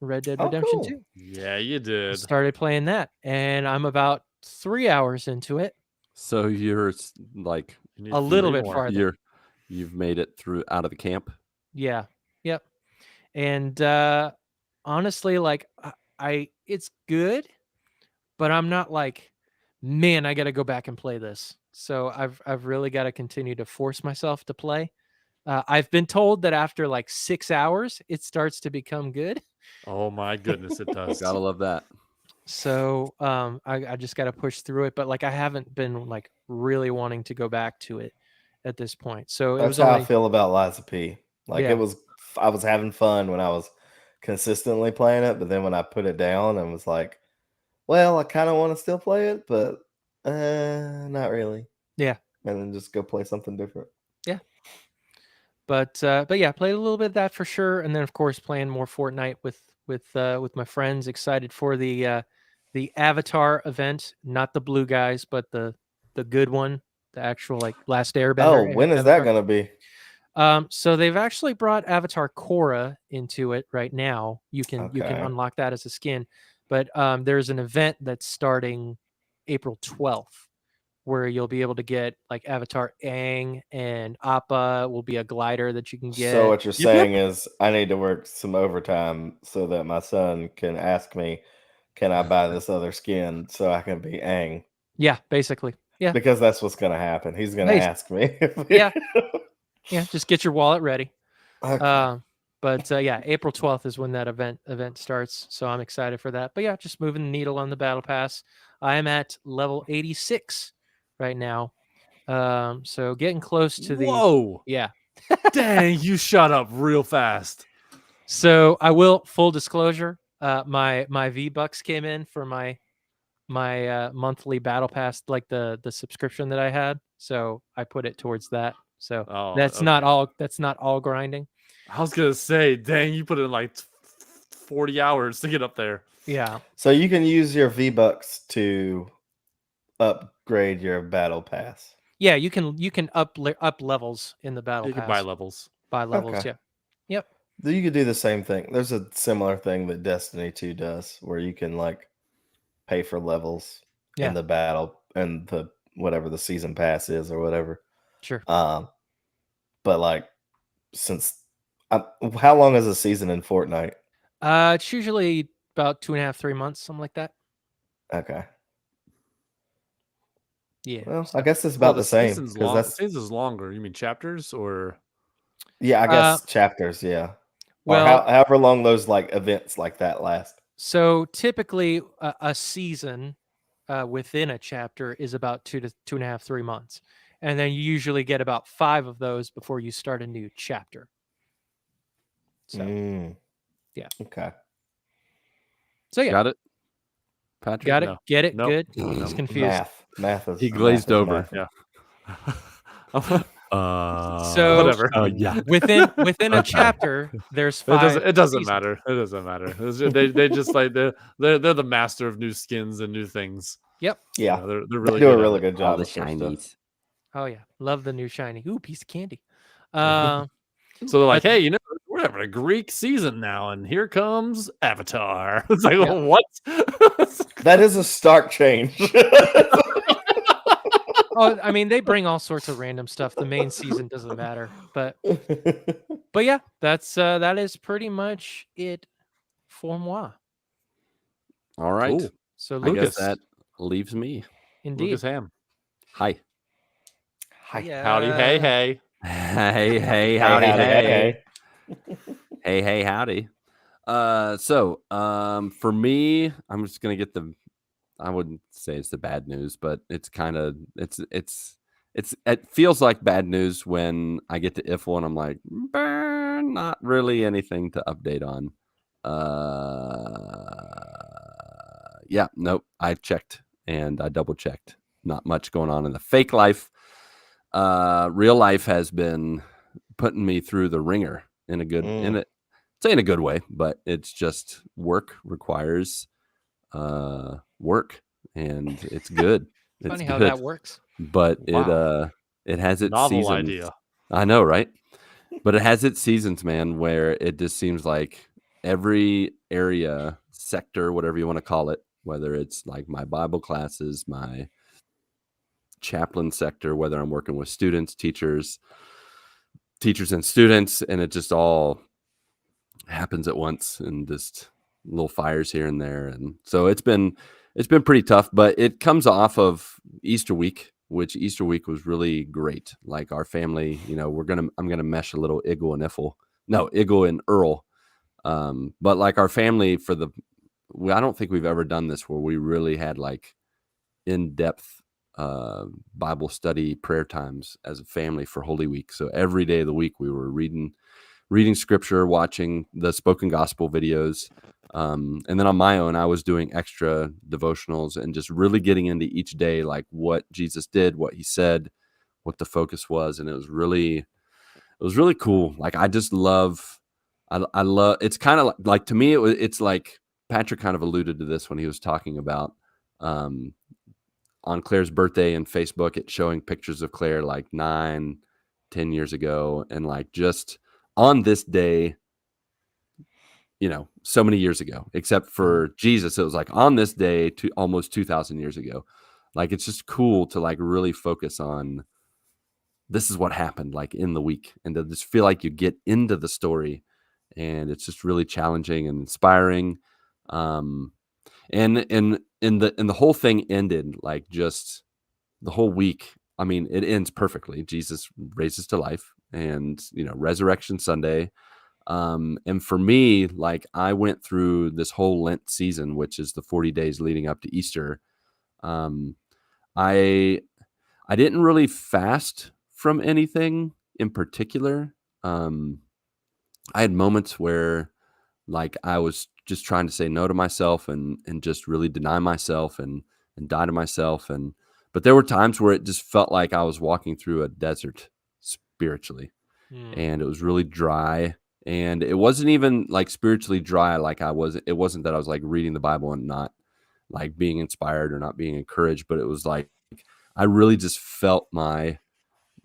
S3: Red Dead
S4: Oh,
S3: Redemption
S4: cool.
S3: 2.
S2: Yeah, you did.
S3: Started playing that, and I'm about 3 hours into it.
S1: So you're like
S2: You need
S3: A little
S2: three
S3: bit
S2: more.
S3: farther.
S1: you've made it through out of the camp.
S3: Yeah. Yep. And honestly, like I it's good, but I'm not like, man, I got to go back and play this. So I've really got to continue to force myself to play. I've been told that after like 6 hours, it starts to become good.
S2: Oh my goodness, it does.
S1: Gotta love that.
S3: So I just got to push through it. But like I haven't been like really wanting to go back to it at this point. So it
S4: That's
S3: was
S4: how I
S3: only
S4: feel about Lies of P. Like
S3: Yeah.
S4: I was having fun when I was consistently playing it, but then when I put it down and was like, well, I kind of want to still play it, but not really.
S3: Yeah.
S4: And then just go play something different.
S3: But yeah, played a little bit of that for sure, and then of course playing more Fortnite with my friends. Excited for the Avatar event, not the blue guys, but the good one, the actual like Last Airbender.
S4: Oh, when is that
S3: Avatar.
S4: going to be?
S3: So they've actually brought Avatar Korra into it right now. You can
S4: Okay.
S3: unlock that as a skin, but there's an event that's starting April 12th. Where you'll be able to get like Avatar Aang, and Appa will be a glider that you can get.
S4: So what you're saying is I need to work some overtime so that my son can ask me, can I buy this other skin so I can be Aang?
S3: Yeah, basically. Yeah.
S4: Because that's what's going to happen. He's going to
S3: Nice.
S4: ask me.
S3: Yeah. Yeah, just get your wallet ready.
S4: Okay.
S3: But yeah, April 12th is when that event starts. So I'm excited for that. But yeah, just moving the needle on the battle pass. I am at level 86 right now. So getting close to the
S2: Whoa.
S3: Yeah.
S2: Dang, you shut up real fast.
S3: So I will, full disclosure, my V-Bucks came in for my monthly battle pass, like the subscription that I had. So I put it towards that. So
S2: Oh,
S3: that's
S2: okay.
S3: not all grinding.
S2: I was gonna say, dang, you put in like 40 hours to get up there.
S3: Yeah.
S4: So you can use your V-Bucks to upgrade your battle pass.
S3: Yeah, you can up levels in the battle
S2: You
S3: pass.
S2: can buy levels.
S3: Buy levels,
S4: Okay.
S3: yeah. Yep.
S4: You could do the same thing. There's a similar thing that Destiny 2 does where you can like pay for levels
S3: Yeah.
S4: in the battle and the whatever the season pass is or whatever.
S3: Sure.
S4: But like how long is a season in Fortnite?
S3: It's usually about 2.5, 3 months, something like that.
S4: Okay.
S3: Yeah.
S4: Well,
S3: so-
S4: I guess it's about the same
S2: season's
S4: because
S2: long.
S4: that's
S2: Season's longer. You mean chapters or?
S4: yeah, I guess chapters, yeah.
S3: well,
S4: Or however long those like events like that last.
S3: so typically a season within a chapter is about 2 to 2.5, 3 months. and then you usually get about 5 of those before you start a new chapter. So yeah.
S4: Okay.
S3: So yeah,
S1: Got it, Patrick?
S3: got it.
S2: No.
S3: Get it?
S2: Nope.
S3: Good. He's confused.
S4: Math is
S1: He glazed
S4: math is
S1: over.
S4: math.
S2: Yeah.
S3: So
S2: Whatever.
S1: Yeah.
S3: within a
S1: Okay.
S3: chapter, there's
S2: It
S3: 5.
S2: doesn't
S3: seasons.
S2: matter. It doesn't matter. They just like they're the master of new skins and new things.
S3: Yep.
S4: Yeah.
S2: They're
S4: They
S2: really
S4: do
S2: good
S4: a
S2: at
S4: really
S2: it.
S4: good
S1: All
S4: job
S1: the
S4: with their stuff.
S1: shinies.
S3: Oh yeah, love the new shiny. Ooh, piece of candy.
S2: So they're like,
S3: But-
S2: hey, you know, we're having a Greek season now, and here comes Avatar. It's like,
S3: Yeah.
S2: what?
S4: That is a stark change.
S3: Oh, I mean, they bring all sorts of random stuff. The main season doesn't matter, but yeah, that is pretty much it for moi.
S1: All right.
S2: Cool.
S3: So
S1: I guess
S3: Lucas,
S1: that leaves me.
S3: indeed.
S2: Lucas Ham.
S1: Hi.
S4: Hi.
S3: Yeah.
S2: Howdy, hey, hey.
S1: Hey, howdy, hey. Hey, howdy. So, for me, I'm just gonna get I wouldn't say it's the bad news, but it's kind of it feels like bad news when I get to IFL and I'm like, not really anything to update on. Yeah, nope. I checked and I double checked. Not much going on in the fake life. Real life has been putting me through the ringer in a good say in a good way, but it's just work requires work, and it's good. It's
S3: Funny how
S1: good,
S3: that works.
S1: but
S2: Wow.
S1: it has its
S2: Novel
S1: seasons.
S2: idea.
S1: I know, right? But it has its seasons, man, where it just seems like every area, sector, whatever you want to call it, whether it's like my Bible classes, my chaplain sector, whether I'm working with students, teachers and students, and it just all happens at once, and just little fires here and there. And so it's been pretty tough, but it comes off of Easter week, which Easter week was really great. Like our family, you know, I'm gonna mesh a little Iggle and Earl. But like our family I don't think we've ever done this where we really had like in-depth Bible study prayer times as a family for Holy Week. So every day of the week we were reading scripture, watching the spoken gospel videos. And then on my own, I was doing extra devotionals and just really getting into each day, like what Jesus did, what he said, what the focus was. And it was really cool. Like, I just love, I love, it's kind of like to me, it's like Patrick kind of alluded to this when he was talking about, on Claire's birthday and Facebook, it showing pictures of Claire like 9-10 years ago. And like, just on this day, you know, so many years ago, except for Jesus, it was like on this day to almost 2,000 years ago. Like, it's just cool to like really focus on this is what happened like in the week, and to just feel like you get into the story, and it's just really challenging and inspiring. And the whole thing ended like just the whole week. I mean, it ends perfectly. Jesus raises to life, and you know, Resurrection Sunday. And for me, like, I went through this whole Lent season, which is the 40 days leading up to Easter. I didn't really fast from anything in particular. I had moments where like I was just trying to say no to myself and just really deny myself and die to myself. But there were times where it just felt like I was walking through a desert spiritually, and it was really dry. And it wasn't even like spiritually dry. Like it wasn't that I was like reading the Bible and not like being inspired or not being encouraged, but it was like, I really just felt my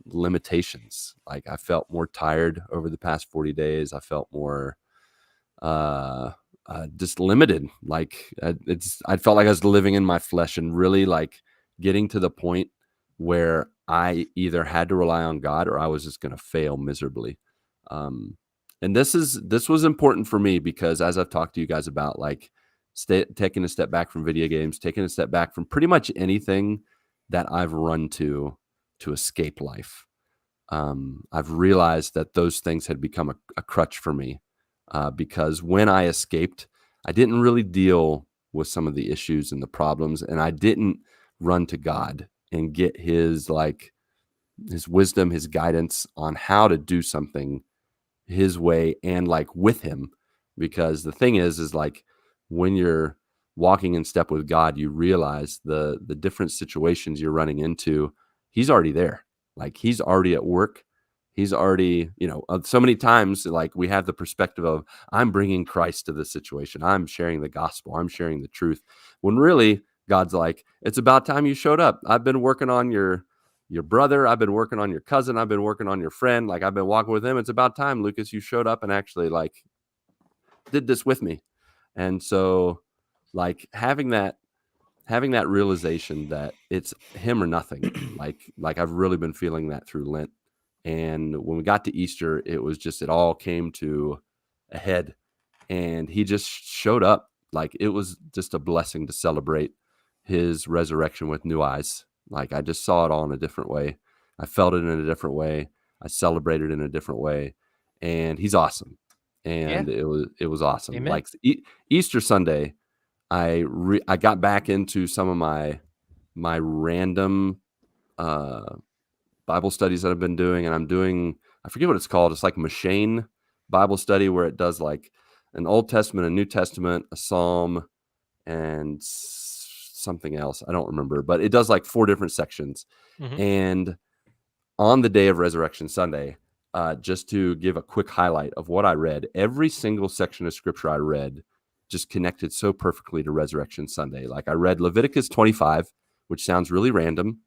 S1: limitations. Like, I felt more tired over the past 40 days. I felt more, just limited. Like, I felt like I was living in my flesh and really like getting to the point where I either had to rely on God or I was just going to fail miserably. And this was important for me because, as I've talked to you guys about, like taking a step back from video games, taking a step back from pretty much anything that I've run to escape life. I've realized that those things had become a crutch for me, because when I escaped, I didn't really deal with some of the issues and the problems, and I didn't run to God and get his like wisdom, his guidance on how to do something his way and like with him. Because the thing is like when you're walking in step with God, you realize the different situations you're running into, he's already there. Like he's already at work. He's already, so many times like we have the perspective of I'm bringing Christ to this situation. I'm sharing the gospel. I'm sharing the truth. When really God's like, it's about time you showed up. I've been working on your brother. I've been working on your cousin. I've been working on your friend. Like I've been walking with him. It's about time, Lucas, you showed up and actually like did this with me. And so like having that realization that it's him or nothing, like I've really been feeling that through Lent. And when we got to Easter, it was just, it all came to a head and he just showed up. Like it was just a blessing to celebrate his resurrection with new eyes. Like I just saw it all in a different way. I felt it in a different way. I celebrated in a different way, and he's awesome. And it was awesome.
S3: Amen.
S1: Like Easter Sunday, I got back into some of my random Bible studies that I've been doing, and I'm doing, I forget what it's called. It's like Machine Bible study where it does like an Old Testament, a New Testament, a Psalm, and something else. I don't remember, but it does like 4 different sections.
S3: Mhm.
S1: And on the day of Resurrection Sunday, just to give a quick highlight of what I read, every single section of scripture I read just connected so perfectly to Resurrection Sunday. Like I read Leviticus 25, which sounds really random,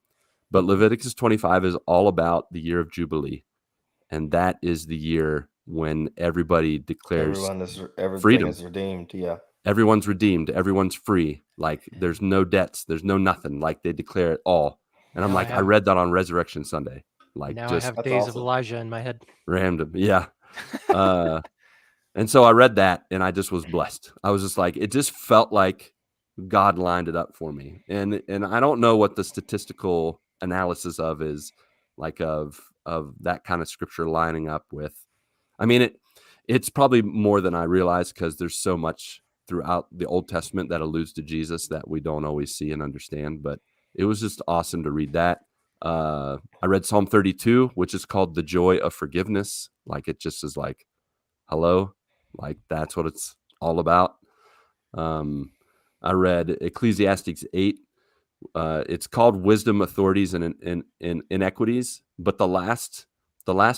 S1: but Leviticus 25 is all about the year of Jubilee. And that is the year when everybody declares
S4: everything
S1: freedom.
S4: is redeemed. Yeah.
S1: Everyone's redeemed. Everyone's free. Like there's no debts. There's no nothing. Like they declare it all. And I'm
S3: Now I
S1: like, I
S3: have-
S1: read that on Resurrection Sunday. Like
S3: now
S1: just
S3: I have
S4: That's
S3: Days
S4: awesome.
S3: of Elijah in my head.
S1: random. Yeah. And so I read that and I just was blessed. I was just like, it just felt like God lined it up for me. And I don't know what the statistical analysis of is like of that kind of scripture lining up with. I mean, it's probably more than I realize because there's so much throughout the Old Testament that alludes to Jesus that we don't always see and understand. But it was just awesome to read that. I read Psalm 32, which is called The Joy of Forgiveness. Like it just is like, hello, like that's what it's all about. I read Ecclesiastes 8. It's called Wisdom, Authorities, and Inequities. But the last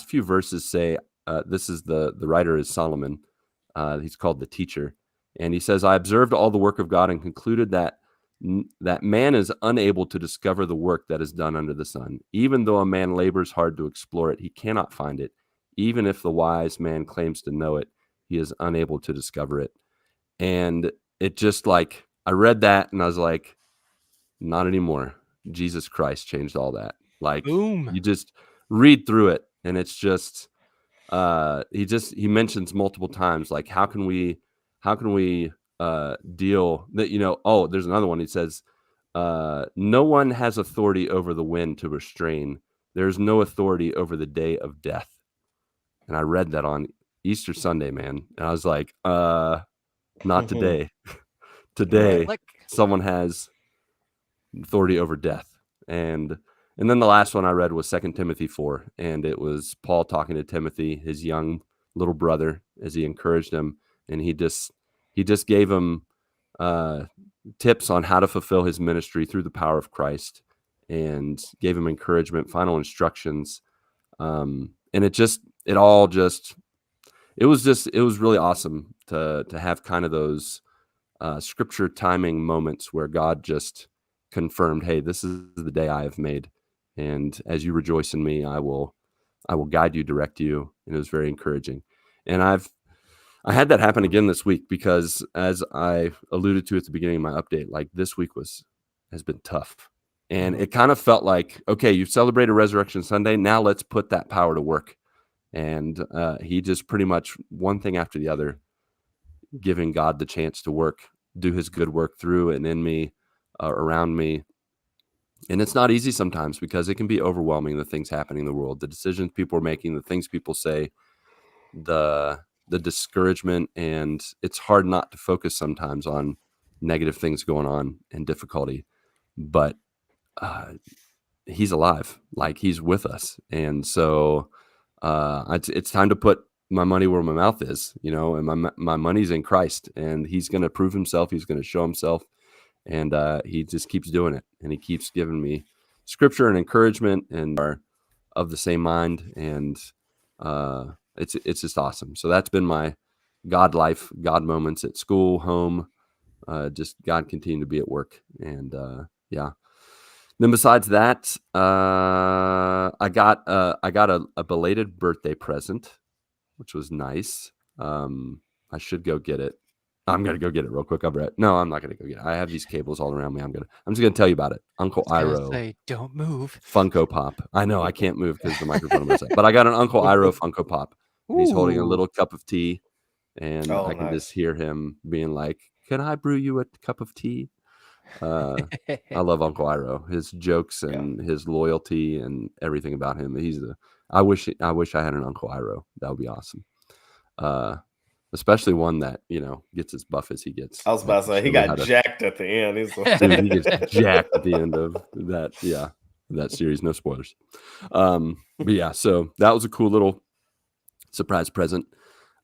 S1: few verses say, this is the writer is Solomon. He's called the teacher. And he says, I observed all the work of God and concluded that man is unable to discover the work that is done under the sun. Even though a man labors hard to explore it, he cannot find it. Even if the wise man claims to know it, he is unable to discover it. And it just like, I read that and I was like, not anymore. Jesus Christ changed all that. Like
S3: Boom.
S1: you just read through it and it's just, he mentions multiple times, like, how can we deal that, oh, there's another one. He says, no one has authority over the wind to restrain. There's no authority over the day of death. And I read that on Easter Sunday, man. And I was like, not today. Today,
S3: Like
S1: someone has authority over death. And then the last one I read was 2 Timothy 4. And it was Paul talking to Timothy, his young little brother, as he encouraged him. And he just gave him tips on how to fulfill his ministry through the power of Christ and gave him encouragement, final instructions. And it was really awesome to have kind of those scripture timing moments where God just confirmed, hey, this is the day I have made. And as you rejoice in me, I will guide you, direct you. And it was very encouraging. And I had that happen again this week because as I alluded to at the beginning of my update, like this week has been tough. And it kind of felt like, okay, you've celebrated Resurrection Sunday. Now let's put that power to work. And he just pretty much one thing after the other, giving God the chance to work, do his good work through and in me, around me. And it's not easy sometimes because it can be overwhelming, the things happening in the world, the decisions people are making, the things people say, the discouragement. And it's hard not to focus sometimes on negative things going on and difficulty. But he's alive, like he's with us. And so it's time to put my money where my mouth is, and my money's in Christ, and he's going to prove himself. He's going to show himself. And he just keeps doing it, and he keeps giving me scripture and encouragement, and are of the same mind. And it's just awesome. So that's been my God life, God moments at school, home, just God continue to be at work. And yeah. Then besides that, I got a belated birthday present, which was nice. I should go get it. I'm gonna go get it real quick. No, I'm not gonna go get it. I have these cables all around me. I'm just gonna tell you about it. Uncle Iro
S3: Say, don't move.
S1: Funko Pop. I know I can't move because the microphone on my side. But I got an Uncle Iro Funko Pop. And he's holding a little cup of tea, and I can just hear him being like, "Can I brew you a cup of tea?" I love Uncle Iro. His jokes and his loyalty and everything about him. I wish I had an Uncle Iro. That would be awesome. Especially one that gets as buff as he gets.
S4: I was about to say he got jacked at the end.
S1: Dude, he gets jacked at the end of that. Yeah, that series. No spoilers. But yeah, so that was a cool little surprise present.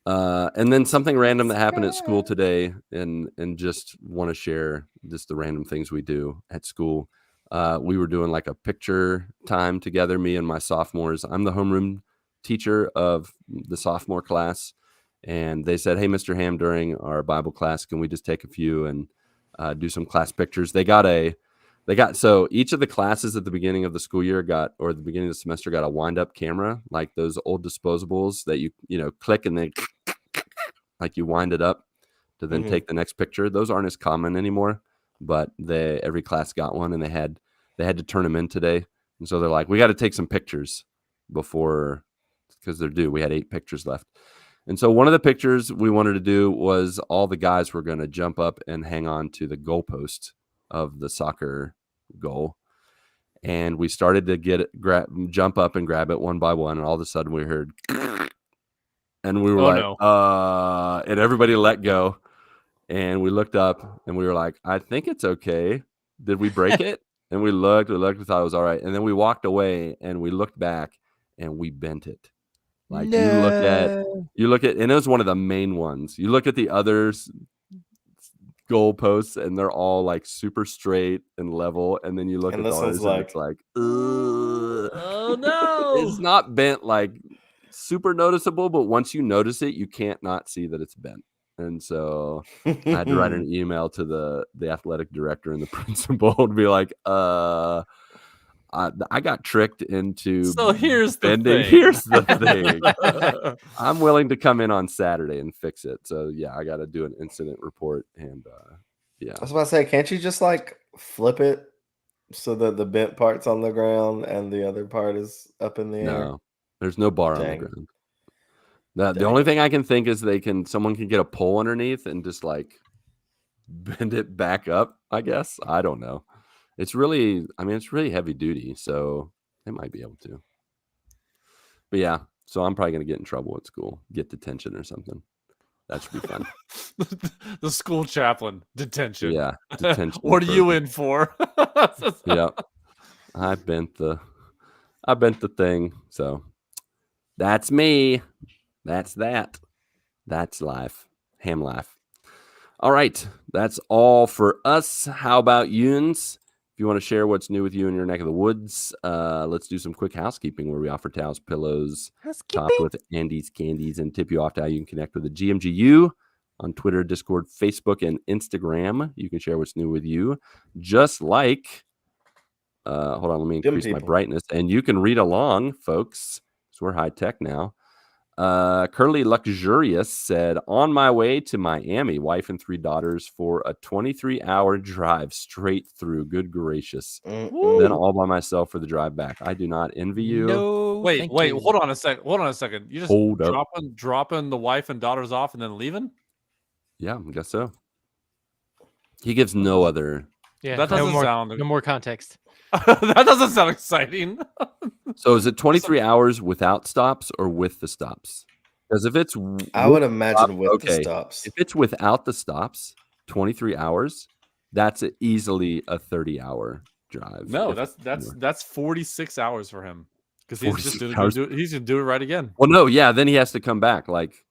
S1: And then something random that happened at school today, and just want to share just the random things we do at school. We were doing like a picture time together, me and my sophomores. I'm the homeroom teacher of the sophomore class. And they said, "Hey, Mr. Ham, during our Bible class, can we just take a few and do some class pictures?" So each of the classes at the beginning of the school year or the beginning of the semester got a wind-up camera, like those old disposables that you click and then like you wind it up to then take the next picture. Those aren't as common anymore, but every class got one, and they had to turn them in today. And so they're like, "We got to take some pictures before," because they're due. We had 8 pictures left. And so one of the pictures we wanted to do was all the guys were going to jump up and hang on to the goalpost of the soccer goal. And we started to jump up and grab it one by one. And all of a sudden we heard, and we were and everybody let go. And we looked up and we were like, "I think it's okay. Did we break it?" And we looked, we thought it was all right. And then we walked away and we looked back and we bent it. Like you look at, and it was one of the main ones. You look at the others goalposts, and they're all like super straight and level. And then you look at ours, and it's like, oh no, it's not bent like super noticeable, but once you notice it, you can't not see that it's bent. And so I had to write an email to the athletic director and the principal to be like, I got tricked into.
S2: So here's
S1: bending.
S2: the thing.
S1: Here's the thing. I'm willing to come in on Saturday and fix it. So yeah, I got to do an incident report. And yeah,
S4: I was about to say, can't you just like flip it so that the bent part's on the ground and the other part is up in the air?
S1: No, there's no bar on the ground. The only thing I can think is someone can get a pole underneath and just like bend it back up. I guess I don't know. It's really heavy duty, so they might be able to. But yeah, so I'm probably going to get in trouble at school, get detention or something. That should be fun.
S2: The school chaplain, detention.
S1: Yeah, detention.
S2: What are you in for?
S1: Yeah, I bent the thing. So that's me. That's that. That's life. Ham life. All right, that's all for us. How about Yoons? If you want to share what's new with you in your neck of the woods, let's do some quick housekeeping where we offer towels, pillows, topped with Andy's candies, and tip you off to how you can connect with the GMGU on Twitter, Discord, Facebook, and Instagram. You can share what's new with you. Just like, hold on, let me increase my brightness. And you can read along, folks, because we're high tech now. Curly Luxurious said, "On my way to Miami, wife and 3 daughters for a 23-hour drive straight through. Good gracious. Then all by myself for the drive back. I do not envy you."
S3: No,
S2: wait, hold on a second. You just dropping the wife and daughters off and then leaving?
S1: Yeah, I guess so. He gives no other.
S3: Yeah,
S2: that doesn't sound.
S3: No more context.
S2: That doesn't sound exciting.
S1: So is it 23 hours without stops or with the stops? Because if it's,
S4: I would imagine with the stops.
S1: If it's without the stops, 23 hours, that's easily a 30-hour drive.
S2: No,
S1: if-
S2: that's 46 hours for him because he's just
S1: 46
S2: gonna
S1: hours.
S2: he's gonna do it right again.
S1: Well, no, yeah, then he has to come back. Like,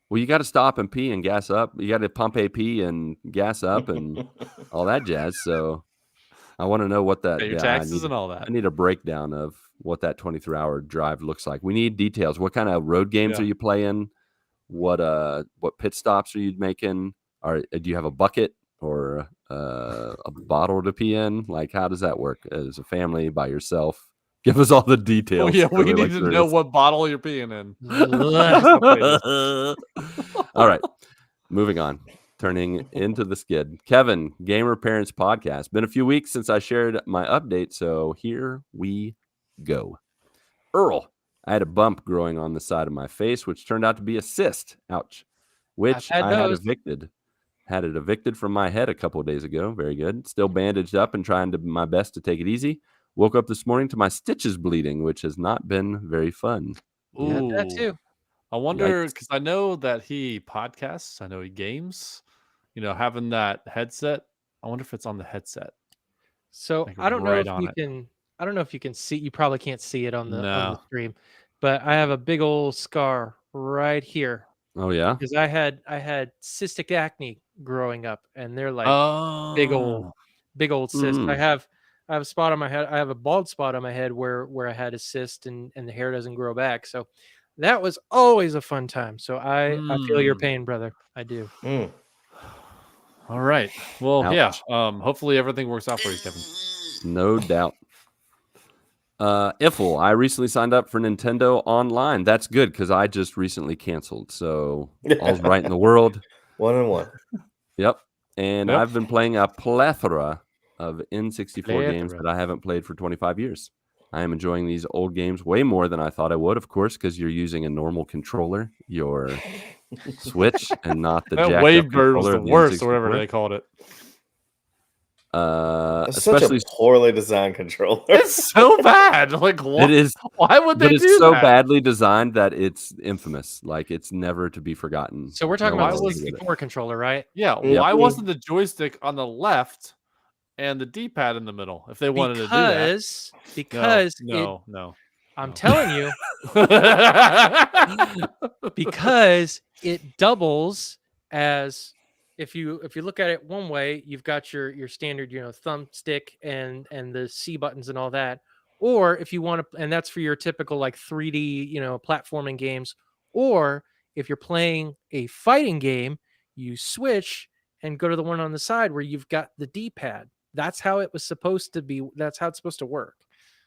S1: well, you got to stop and pee and gas up. You got to Pompeii Pee and gas up and all that jazz. So I want to know what that.
S2: Pay your
S1: I
S2: taxes
S1: need,
S2: and all that.
S1: I need a breakdown of what that 23-hour drive looks like. We need details. What kind of road games
S2: Yeah.
S1: are you playing? What pit stops are you making? Do you have a bucket or a bottle to pee in? Like, how does that work as a family by yourself? Give us all the
S2: Oh
S1: details.
S2: yeah, we
S1: Really
S2: need to know what bottle you're peeing in.
S1: All right, moving on. Turning into the skid. Kevin, Gamer Parents Podcast. Been a few weeks since I shared my update, so here we go. Earl, I had a bump growing on the side of my face, which turned out to be a cyst. Ouch. Which
S3: had
S1: I had
S3: those.
S1: evicted. Had it evicted from my head a couple of days ago. Very good. Still bandaged up and trying to my best to take it easy. Woke up this morning to my stitches bleeding, which has not been very fun.
S3: Had that
S2: Ooh.
S3: too.
S2: I wonder
S1: Yikes.
S2: because I know that he podcasts. I know he games. You know, having that headset. I wonder if it's on the headset.
S3: So
S2: Like,
S3: I don't know
S2: right
S3: if
S2: on
S3: you
S2: it.
S3: can. I don't know if you can see. You probably can't see it on the
S2: No.
S3: stream, but I have a big old scar right here
S1: Oh yeah.
S3: because I had cystic acne growing up, and they're like
S2: Oh,
S3: big old cysts.
S1: Mm.
S3: I have a spot on my head. I have a bald spot on my head where I had a cyst, and the hair doesn't grow back. So that was always a fun time. So I feel your pain, brother. I do.
S4: Mm.
S2: All right. Well,
S1: Ouch.
S2: yeah. Hopefully everything works out for you, Kevin.
S1: No doubt. Iffle, I recently signed up for Nintendo Online. That's good because I just recently canceled. So all's right in the world.
S4: 1 and 1.
S1: Yep. And
S2: Yep.
S1: I've been playing a plethora of N64 games
S3: Plethora.
S1: that I haven't played for 25 years. I am enjoying these old games way more than I thought I would, of course, because you're using a normal controller, your Switch, and not the
S2: That
S1: jacked
S2: wave
S1: up
S2: bird was
S1: controller
S2: the
S1: of the
S2: worst, or whatever
S1: N64.
S2: they called it.
S4: It's such
S1: Especially
S4: a poorly designed controller.
S2: It's so bad. Like,
S1: it is,
S2: why would they
S1: but it's
S2: do
S1: so
S2: that?
S1: badly designed that it's infamous. Like it's never to be forgotten.
S3: So we're talking
S1: No
S3: about
S1: one
S3: the
S1: else did it.
S3: 64 controller, right?
S2: Yeah.
S4: Yep.
S2: Why wasn't the joystick on the left and the D-pad in the middle if they wanted to do that?
S3: Because
S2: No.
S3: I'm
S2: No.
S3: telling you, because it doubles as if you look at it one way, you've got your standard, thumbstick and the C buttons and all that. Or if you want to, and that's for your typical like 3D, platforming games. Or if you're playing a fighting game, you switch and go to the one on the side where you've got the D-pad. That's how it was supposed to be. That's how it's supposed to work.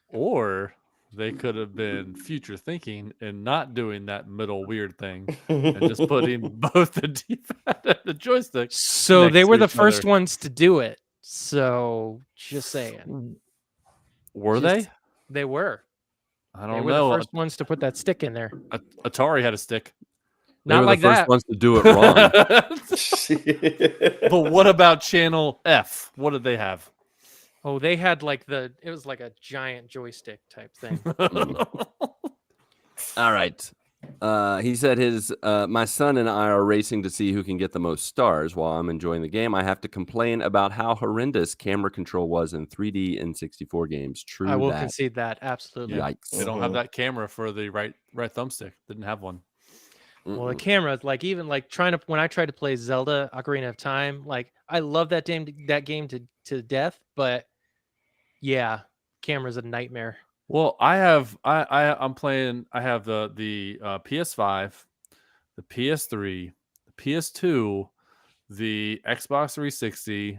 S2: Or they could have been future thinking and not doing that middle weird thing and just putting both the D-pad and the joystick.
S3: So
S2: next
S3: they
S2: to
S3: were the
S2: each
S3: first
S2: other.
S3: ones to do it. So just saying.
S2: Were
S3: Just-
S2: they?
S3: They were.
S2: I
S3: They
S2: don't
S3: were
S2: know.
S3: the first ones to put that stick in there.
S2: Atari had a stick.
S1: They
S3: Not
S1: were
S3: like
S1: the first
S3: that.
S1: ones to do it wrong.
S2: But what about Channel F? What did they have?
S3: Oh, they had it was like a giant joystick type thing.
S1: All right. He said my son and I are racing to see who can get the most stars. While I'm enjoying the game, I have to complain about how horrendous camera control was in 3D and 64 games. True
S3: I will
S1: that.
S3: concede that. Absolutely.
S1: Yikes.
S2: They don't have that camera for the right thumbstick. Didn't have one.
S3: Well, the camera, when I tried to play Zelda Ocarina of Time, like I love that game to death, but yeah, camera's a nightmare.
S2: Well, I'm playing. I have the PS5, the PS3, the PS2, the Xbox 360.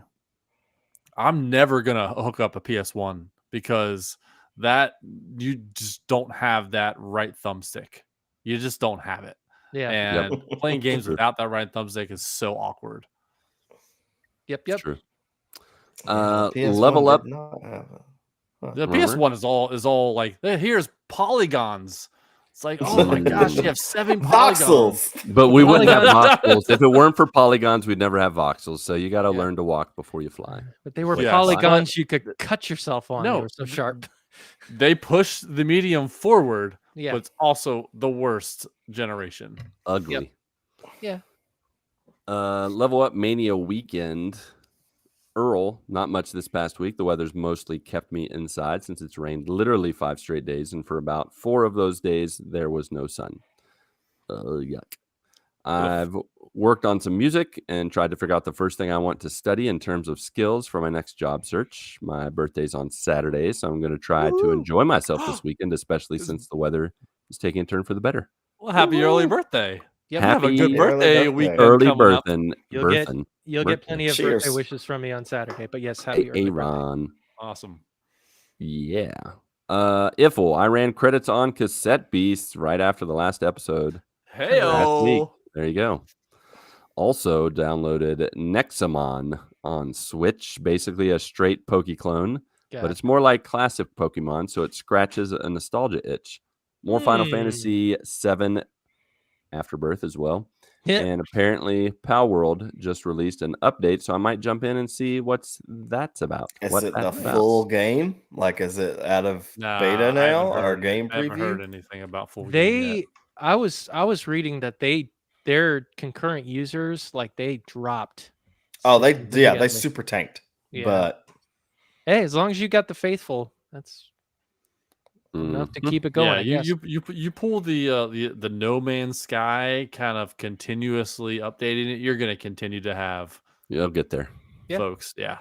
S2: I'm never gonna hook up a PS1 because that you just don't have that right thumbstick. You just don't have it.
S3: Yeah.
S2: And playing games
S1: True.
S2: without that right thumbstick is so awkward.
S3: Yep.
S1: It's true.
S4: PS1
S1: Level
S4: did
S1: up.
S4: not have it.
S2: The
S1: Remember?
S2: PS1 is all like, here's polygons. It's like, oh my gosh, you have 7 polygons.
S4: Voxels.
S1: But we wouldn't have
S2: Polygons.
S1: voxels. If it weren't for polygons, we'd never have voxels. So you got to
S3: Yeah.
S1: learn to walk before you fly.
S3: But they were
S2: Yes.
S3: polygons you could cut yourself on.
S2: No.
S3: They were so sharp.
S2: They push the medium forward,
S3: Yeah.
S2: but it's also the worst generation.
S1: Ugly.
S3: Yeah.
S1: Level Up Mania Weekend. Earl, not much this past week. The weather's mostly kept me inside since it's rained literally 5 straight days, and for about 4 of those days, there was no sun. Yuck. I've worked on some music and tried to figure out the first thing I want to study in terms of skills for my next job search. My birthday's on Saturday, so I'm going to try to enjoy myself this weekend, especially since the weather is taking a turn for the better.
S2: Well, happy early birthday.
S3: Yep.
S2: Have a
S1: Happy
S2: good birthday
S4: early
S2: weekend
S1: Early
S2: coming up.
S1: birthing.
S3: You'll get plenty of
S4: Cheers.
S3: birthday wishes from me on Saturday. But yes, happy
S1: Hey,
S3: early birthday.
S1: Ron.
S2: Awesome.
S1: Yeah. Iffle, I ran credits on Cassette Beasts right after the last episode. Last week.
S2: Hey-o.
S1: There you go. Also downloaded Nexamon on Switch, basically a straight Poke clone, but it's more like classic Pokemon, so it scratches a nostalgia itch. More Final Fantasy VII Afterbirth as well.
S3: Yeah.
S1: And apparently Pal World just released an update, so I might jump in and see that's about.
S4: Is
S1: what
S4: it the
S1: that's about.
S4: full game? Like, is it out of beta
S2: I
S4: now
S2: haven't
S4: or
S2: heard-
S4: game
S2: I haven't heard
S4: preview?
S2: anything about full game yet.
S3: I was reading that their concurrent users, like, they dropped.
S4: Oh, they
S3: significantly.
S4: super tanked.
S3: Yeah.
S4: But
S3: Hey, as long as you got the faithful, that's enough to keep it going. I
S2: Yeah,
S3: guess.
S2: you pull the No Man's Sky kind of continuously updating it. You're going to continue to have
S1: You'll get there.
S3: Yeah.
S2: folks. Yeah.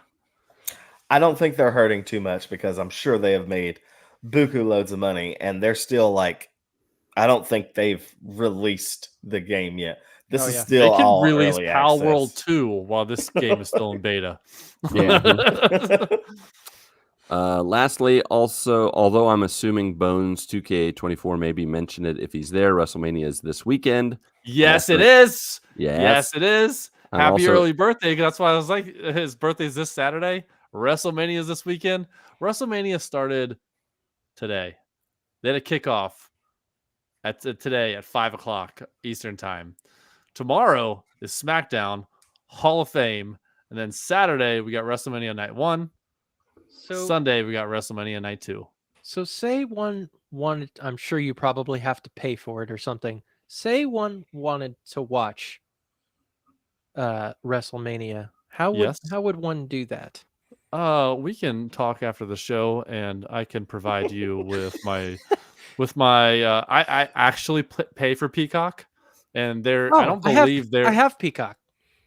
S4: I don't think they're hurting too much because I'm sure they have made buku loads of money and they're still like, I don't think they've released the game yet. This is
S2: They
S4: still
S2: can
S4: all
S2: release
S4: early
S2: Pal
S4: access.
S2: World 2 while this game is still in beta.
S1: Yeah. Lastly, also, although I'm assuming Bones 2K24 maybe mentioned it if he's there, WrestleMania is this weekend.
S2: Yes,
S1: Also-
S2: it is.
S1: Yes.
S2: Yes, it is.
S1: I'm
S2: Happy
S1: also-
S2: early birthday. That's why I was like, his birthday's this Saturday. WrestleMania is this weekend. WrestleMania started today. They had a kickoff today at 5:00 Eastern time. Tomorrow is SmackDown, Hall of Fame, and then Saturday we got WrestleMania Night 1.
S3: So
S2: Sunday we got WrestleMania Night 2.
S3: So say one wanted, I'm sure you probably have to pay for it or something. Say one wanted to watch WrestleMania. How would one do that?
S2: We can talk after the show, and I can provide you with my I actually pay for Peacock, and I don't believe they're.
S3: I have Peacock.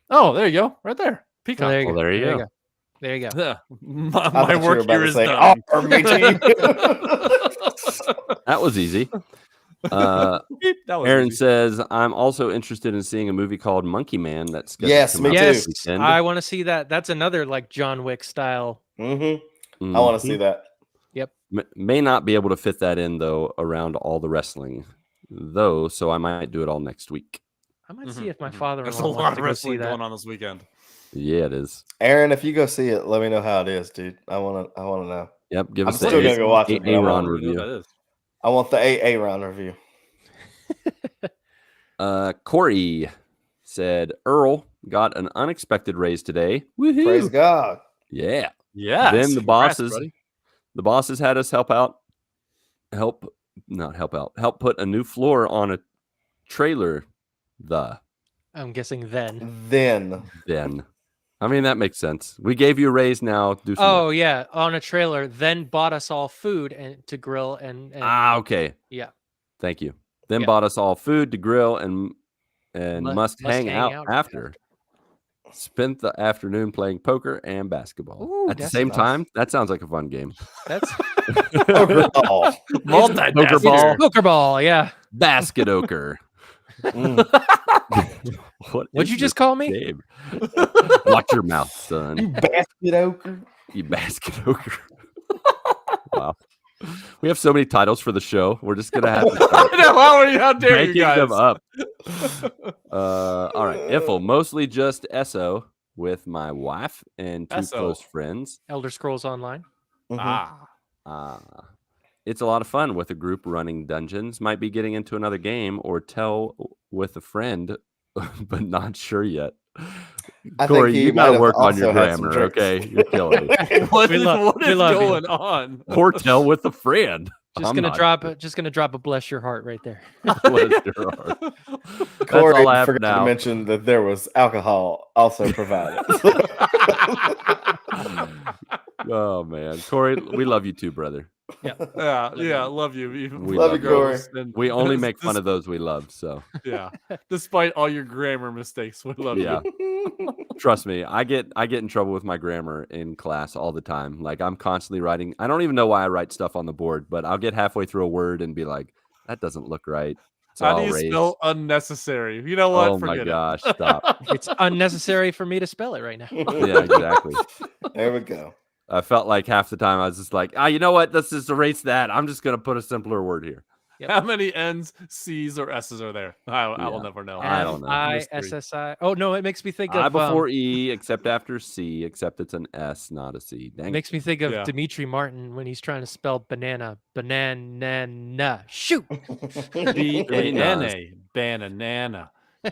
S2: Oh, there you go, right there, Peacock.
S3: Oh, there you
S1: Well,
S3: go.
S1: there you go.
S3: There you go.
S2: Yeah,
S4: I
S2: my
S4: thought you were
S2: work
S4: about
S2: here
S4: to
S2: is
S4: say,
S2: done.
S4: "Oh, me too."
S1: That was easy.
S2: Beep, that was
S1: Aaron
S2: easy.
S1: says, I'm also interested in seeing a movie called Monkey Man that's scheduled
S4: Yes,
S1: to come
S4: me
S1: out
S4: too.
S1: this
S3: Yes,
S1: weekend.
S3: I want to see that. That's another like John Wick style.
S4: I want to see that.
S1: May not be able to fit that in, though, around all the wrestling, though, so I might do it all next week.
S3: I might see if my father-in-law
S2: There's a
S3: wants
S2: lot
S3: to
S2: of
S3: go see
S2: wrestling
S3: that.
S2: going on this weekend.
S1: Yeah, it is.
S4: Aaron, if you go see it, let me know how it is, dude. I want to know.
S1: Yep, give
S4: I'm
S1: us
S4: still
S1: the
S4: gonna go watch it, but I
S1: Aaron
S4: want-
S2: I don't even know
S1: review.
S2: what that is.
S4: I want the Aaron review.
S1: Corey said, Earl got an unexpected raise today. Woohoo!
S4: Praise God.
S1: Yeah.
S2: Yeah.
S1: Then the bosses had us help put a new floor on a trailer.
S3: I'm guessing then.
S4: Then
S1: I mean, that makes sense. We gave you a raise, now do some
S3: Oh
S1: more.
S3: yeah, on a trailer. Then bought us all food and to grill and
S1: Okay.
S3: yeah.
S1: Thank you. Then
S3: Yeah.
S1: bought us all food to grill and must hang out
S3: right
S1: after. Spent the afternoon playing poker and basketball
S3: Ooh,
S1: at the
S3: that's
S1: same
S3: nice.
S1: time. That sounds like a fun game.
S3: That's
S4: poker ball.
S1: Poker ball,
S3: poker ball. Yeah.
S1: basket ochre. What
S3: What'd
S1: is
S3: you just
S1: this
S3: call me?
S1: game? Watch your mouth, son.
S4: You basket ochre.
S1: You basket ochre. Wow. We have so many titles for the show. We're just gonna have to start
S2: How dare you
S1: making
S2: guys?
S1: them up. All right. Iffle, mostly just SO with my wife and two
S2: SO.
S1: close friends.
S3: Elder Scrolls Online.
S1: It's a lot of fun with a group running dungeons. Might be getting into another game or tell with a friend, but not sure yet.
S4: I
S1: Corey,
S4: think he
S1: you
S4: might
S1: got to
S4: have
S1: work on your
S4: also had some
S1: grammar,
S4: drinks.
S1: okay? You're killing me.
S2: What
S3: We
S2: is
S3: love you.
S2: going on?
S1: Or tell with a friend.
S3: Just
S1: I'm
S3: gonna
S1: not
S3: drop
S1: sure.
S3: it. Just gonna drop a bless your heart right there.
S1: Bless your heart. That's
S4: Corey
S1: all I have for
S4: forgot
S1: now.
S4: to mention that there was alcohol also provided.
S1: Oh man, Corey, we love you too, brother.
S2: Yeah, love you.
S1: We
S4: Love you, Corey.
S2: And
S1: We only make
S2: this-
S1: fun of those we love. So
S2: Yeah, despite all your grammar mistakes, we love
S1: yeah,
S2: you.
S1: trust me, I get in trouble with my grammar in class all the time. Like I'm constantly writing. I don't even know why I write stuff on the board, but I'll get halfway through a word and be like, "That doesn't look right." So
S2: How do
S1: I'll
S2: you
S1: raise.
S2: spell unnecessary? You know what?
S1: Oh my
S2: Forget
S1: gosh,
S2: it.
S1: stop.
S3: It's unnecessary for me to spell it right now.
S1: Yeah, exactly.
S4: There we go.
S1: I felt like half the time I was just like, you know what? Let's just erase that. I'm just gonna put a simpler word here.
S3: Yep.
S2: How many N's, C's, or S's are there? I will
S1: Yeah.
S2: never know.
S1: I don't know.
S3: MISSI. Oh no, it makes me think
S1: I
S3: of
S1: before E, except after C, except it's an S, not a C. Dang.
S3: makes me think of
S2: Yeah.
S3: Dimitri Martin when he's trying to spell banana. Shoot.
S2: B-A-N-A. Banana.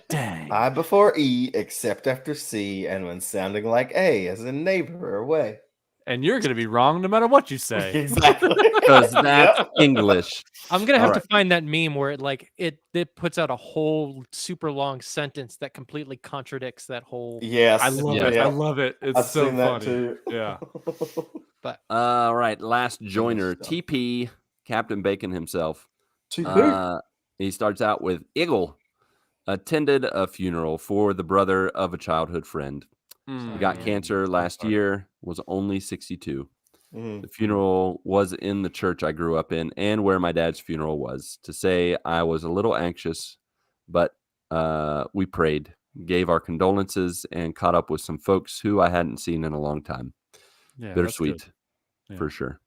S2: Dang.
S4: I before E, except after C, and when sounding like A, as in neighbor or way.
S2: And you're going to be wrong no matter what you say.
S4: Exactly.
S1: Because that's
S4: Yep.
S1: English.
S3: I'm gonna have
S1: All
S3: to find that meme where it puts out a whole super long sentence that completely contradicts that whole.
S4: Yes.
S2: I love
S1: Yeah.
S2: it.
S4: Yeah.
S2: I love it. It's
S4: I've
S2: so
S4: seen that
S2: funny.
S4: too.
S2: Yeah.
S1: All right, last joiner,
S4: stuff.
S1: TP, Captain Bacon himself.
S4: TP.
S1: He starts out with Iggle. Attended a funeral for the brother of a childhood friend. He got cancer last year, was only 62.
S4: Mhm.
S1: The funeral was in the church I grew up in and where my dad's funeral was. To say I was a little anxious, but we prayed, gave our condolences, and caught up with some folks who I hadn't seen in a long time.
S2: Yeah,
S1: Bittersweet,
S2: Yeah.
S1: for sure.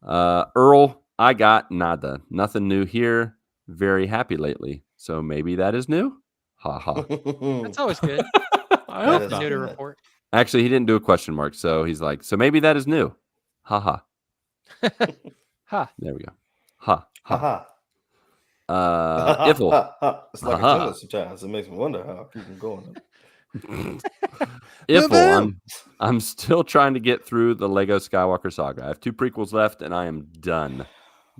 S1: Earl, I got nada. Nothing new here. Very happy lately. So maybe that is new? Ha ha.
S3: That's always good.
S2: I
S4: That
S2: hope
S4: is
S2: not.
S3: New to
S4: good.
S3: report.
S1: Actually, he didn't do a question mark. So he's like, so maybe that is new. Ha ha.
S3: Ha.
S1: There we go. Ha ha.
S4: Haha.
S1: Iffle.
S4: It's like
S1: Haha.
S4: a tennis sometimes. It makes me wonder how I keep them going.
S1: Iffle, I'm still trying to get through the Lego Skywalker saga. I have 2 prequels left and I am done.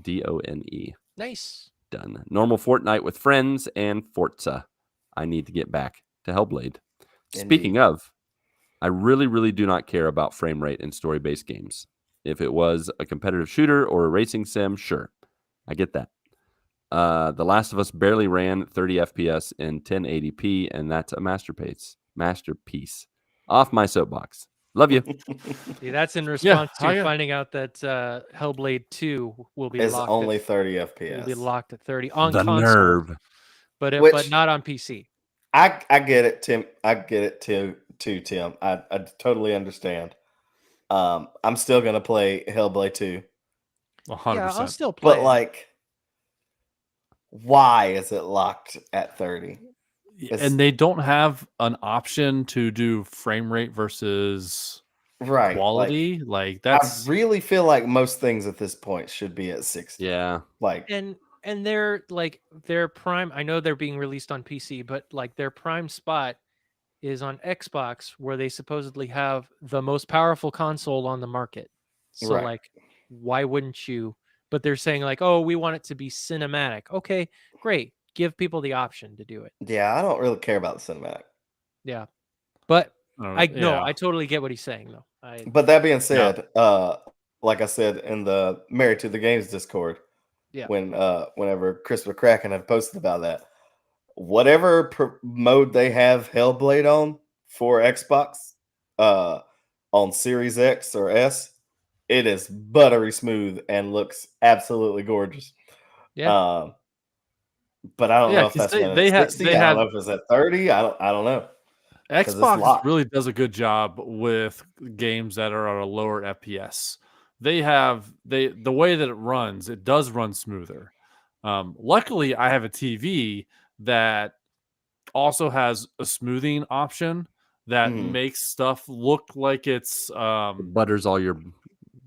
S1: DONE.
S3: Nice.
S1: Done. Normal Fortnite with friends and Forza. I need to get back to Hellblade. Speaking
S4: Indeed.
S1: of, I really, really do not care about frame rate in story-based games. If it was a competitive shooter or a racing sim, sure. I get that. The Last of Us barely ran 30 FPS in 1080p, and that's a masterpiece. Off my soapbox. Love you.
S3: See, that's in response
S2: I
S3: to
S2: got-
S3: finding out that Hellblade 2 will be
S4: It's
S3: locked.
S4: only 30
S3: will
S4: FPS.
S3: be locked at 30 on
S1: The
S3: console,
S1: nerve.
S3: but
S4: Which-
S3: not on PC.
S4: I get it, Tim. I get it too, Tim. I totally understand. I'm still gonna play Hellblade 2,
S2: 100%.
S3: Yeah, I'll still play.
S4: but like, why is it locked at 30?
S2: And they don't have an option to do frame rate versus
S4: Right.
S2: quality. Like
S4: I
S2: that's
S4: really feel like most things at this point should be at 60.
S1: Yeah.
S4: Like,
S3: And they're like their prime. I know they're being released on PC, but like their prime spot is on Xbox, where they supposedly have the most powerful console on the market. So
S4: Right.
S3: like, why wouldn't you? But they're saying like, oh, we want it to be cinematic. Okay, great. Give people the option to do it.
S4: yeah, I don't really care about the cinematic.
S3: Yeah, but I no,
S2: yeah.
S3: I totally get what he's saying though.
S4: But that being said, like I said in the Married to the Games Discord,
S3: Yeah.
S4: whenever Chris McCracken had posted about that, whatever mode they have Hellblade on for Xbox, on Series X or S, it is buttery smooth and looks absolutely gorgeous.
S3: Yeah.
S4: But I don't
S2: Yeah,
S4: know if
S2: 'cause
S4: that's
S2: they-
S4: when
S2: they
S4: it's
S2: had-
S4: 60.
S2: they
S4: I
S2: had-
S4: don't know if it's at 30. I don't know. 'Cause it's
S2: Xbox
S4: locked.
S2: really does a good job with games that are at a lower FPS. They have the way that it runs, it does run smoother. Luckily, I have a TV that also has a smoothing option that
S4: Mhm.
S2: makes stuff look like it's
S1: Butters all your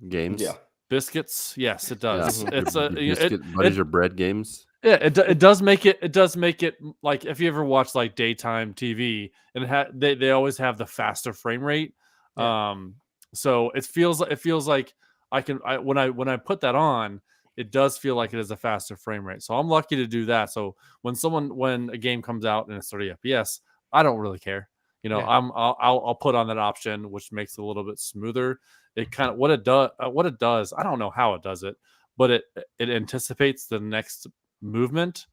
S1: games.
S4: Yeah.
S2: biscuits. Yes, it
S1: Yeah.
S2: does. It's
S1: Your
S2: a
S1: biscuit, butters your bread games.
S2: yeah, it does make it. It does make it like if you ever watch like daytime TV, and they always have the faster frame rate. So it feels like when I put that on, it does feel like it is a faster frame rate. So I'm lucky to do that. So when a game comes out and it's 30 FPS, I don't really care. You know,
S3: Yeah.
S2: I'll put on that option, which makes it a little bit smoother. It kind of what it does. I don't know how it does it, but it anticipates the next movement,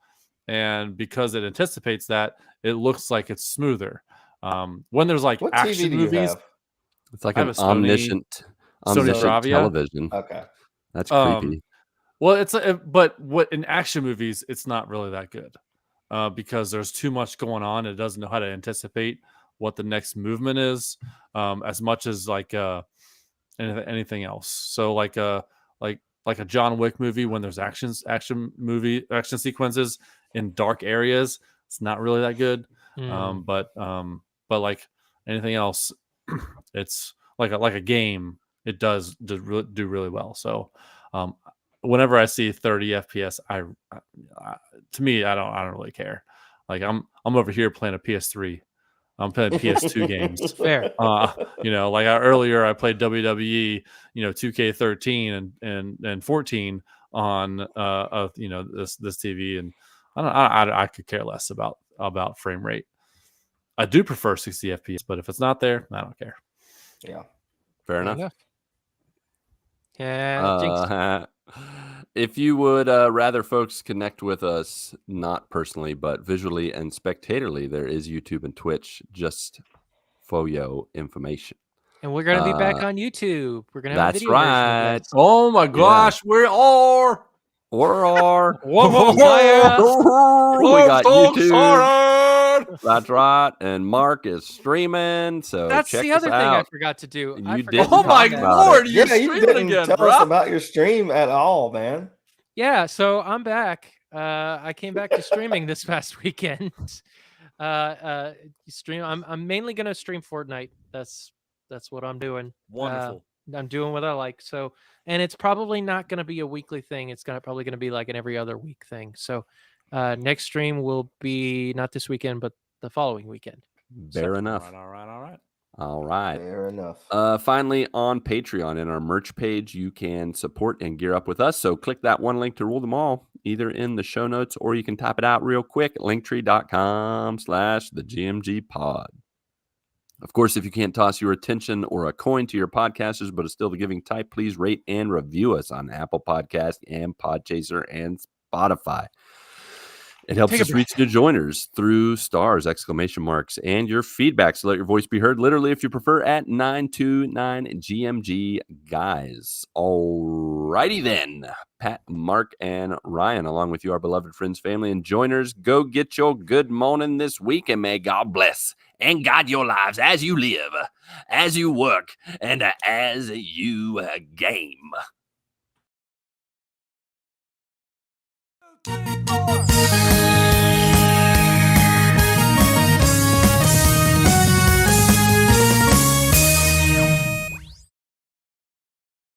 S2: and because it anticipates that, it looks like it's smoother. When there's like
S4: What
S2: action
S4: TV do
S2: movies,
S4: you have?
S1: It's like
S2: I have
S1: an
S2: a Sony
S1: omniscient
S2: Bravia.
S1: television.
S4: Okay.
S1: That's creepy.
S2: Well, but what in action movies, it's not really that good because there's too much going on. It doesn't know how to anticipate what the next movement is as much as like anything else. So like a John Wick movie, when there's action sequences in dark areas, it's not really that good. But like anything else, it's like a game. It does do really well. So whenever I see 30 FPS, I to me, I don't really care. Like I'm over here playing a PS3. I'm playing PS2 games.
S3: Fair.
S2: You know, like earlier I played WWE, 2K13 and 14 on this TV, and I could care less about frame rate. I do prefer 60 FPS, but if it's not there, I don't care.
S4: Yeah.
S1: Fair enough.
S3: Yeah. Jinx.
S1: If you would rather folks connect with us, not personally, but visually and spectatorly, there is YouTube and Twitch, just for your information.
S3: And we're gonna be back on YouTube. We're gonna have a
S1: That's
S3: video version of
S1: right.
S3: this.
S2: Oh my gosh, we are.
S1: Or
S2: Whoa,
S1: we got YouTube. That's right. And Mark is streaming. So
S3: That's
S1: check
S3: the
S1: us
S3: other thing I
S1: out.
S3: forgot to do.
S1: You
S3: I forgot
S1: didn't
S3: to
S2: Oh
S3: talk
S2: my
S3: about-
S2: lord, you
S4: Yeah, you
S2: streaming
S4: didn't
S2: again,
S4: tell
S2: bro.
S4: us about your stream at all, man.
S3: Yeah, so I'm back. I came back to streaming this past weekend. Stream. I'm mainly gonna stream Fortnite. That's what I'm doing.
S2: Wonderful.
S3: I'm doing what I like. So, and it's probably not going to be a weekly thing. It's probably going to be like an every other week thing. So, next stream will be not this weekend, but the following weekend.
S1: Fair enough. All right.
S4: Fair enough.
S1: Finally, on Patreon, in our merch page, you can support and gear up with us. So click that one link to rule them all, either in the show notes or you can type it out real quick, linktree.com/thegmgpod. Of course, if you can't toss your attention or a coin to your podcasters, but is still the giving type, please rate and review us on Apple Podcast and Podchaser and Spotify. It helps us reach new joiners through stars, exclamation marks, and your feedback. So let your voice be heard, literally, if you prefer, at 929GMG Guys. Alrighty then. Pat, Mark, and Ryan, along with you, our beloved friends, family, and joiners, go get your good morning this week, and may God bless and guide your lives as you live, as you work, and as you game.
S6: Three, 4.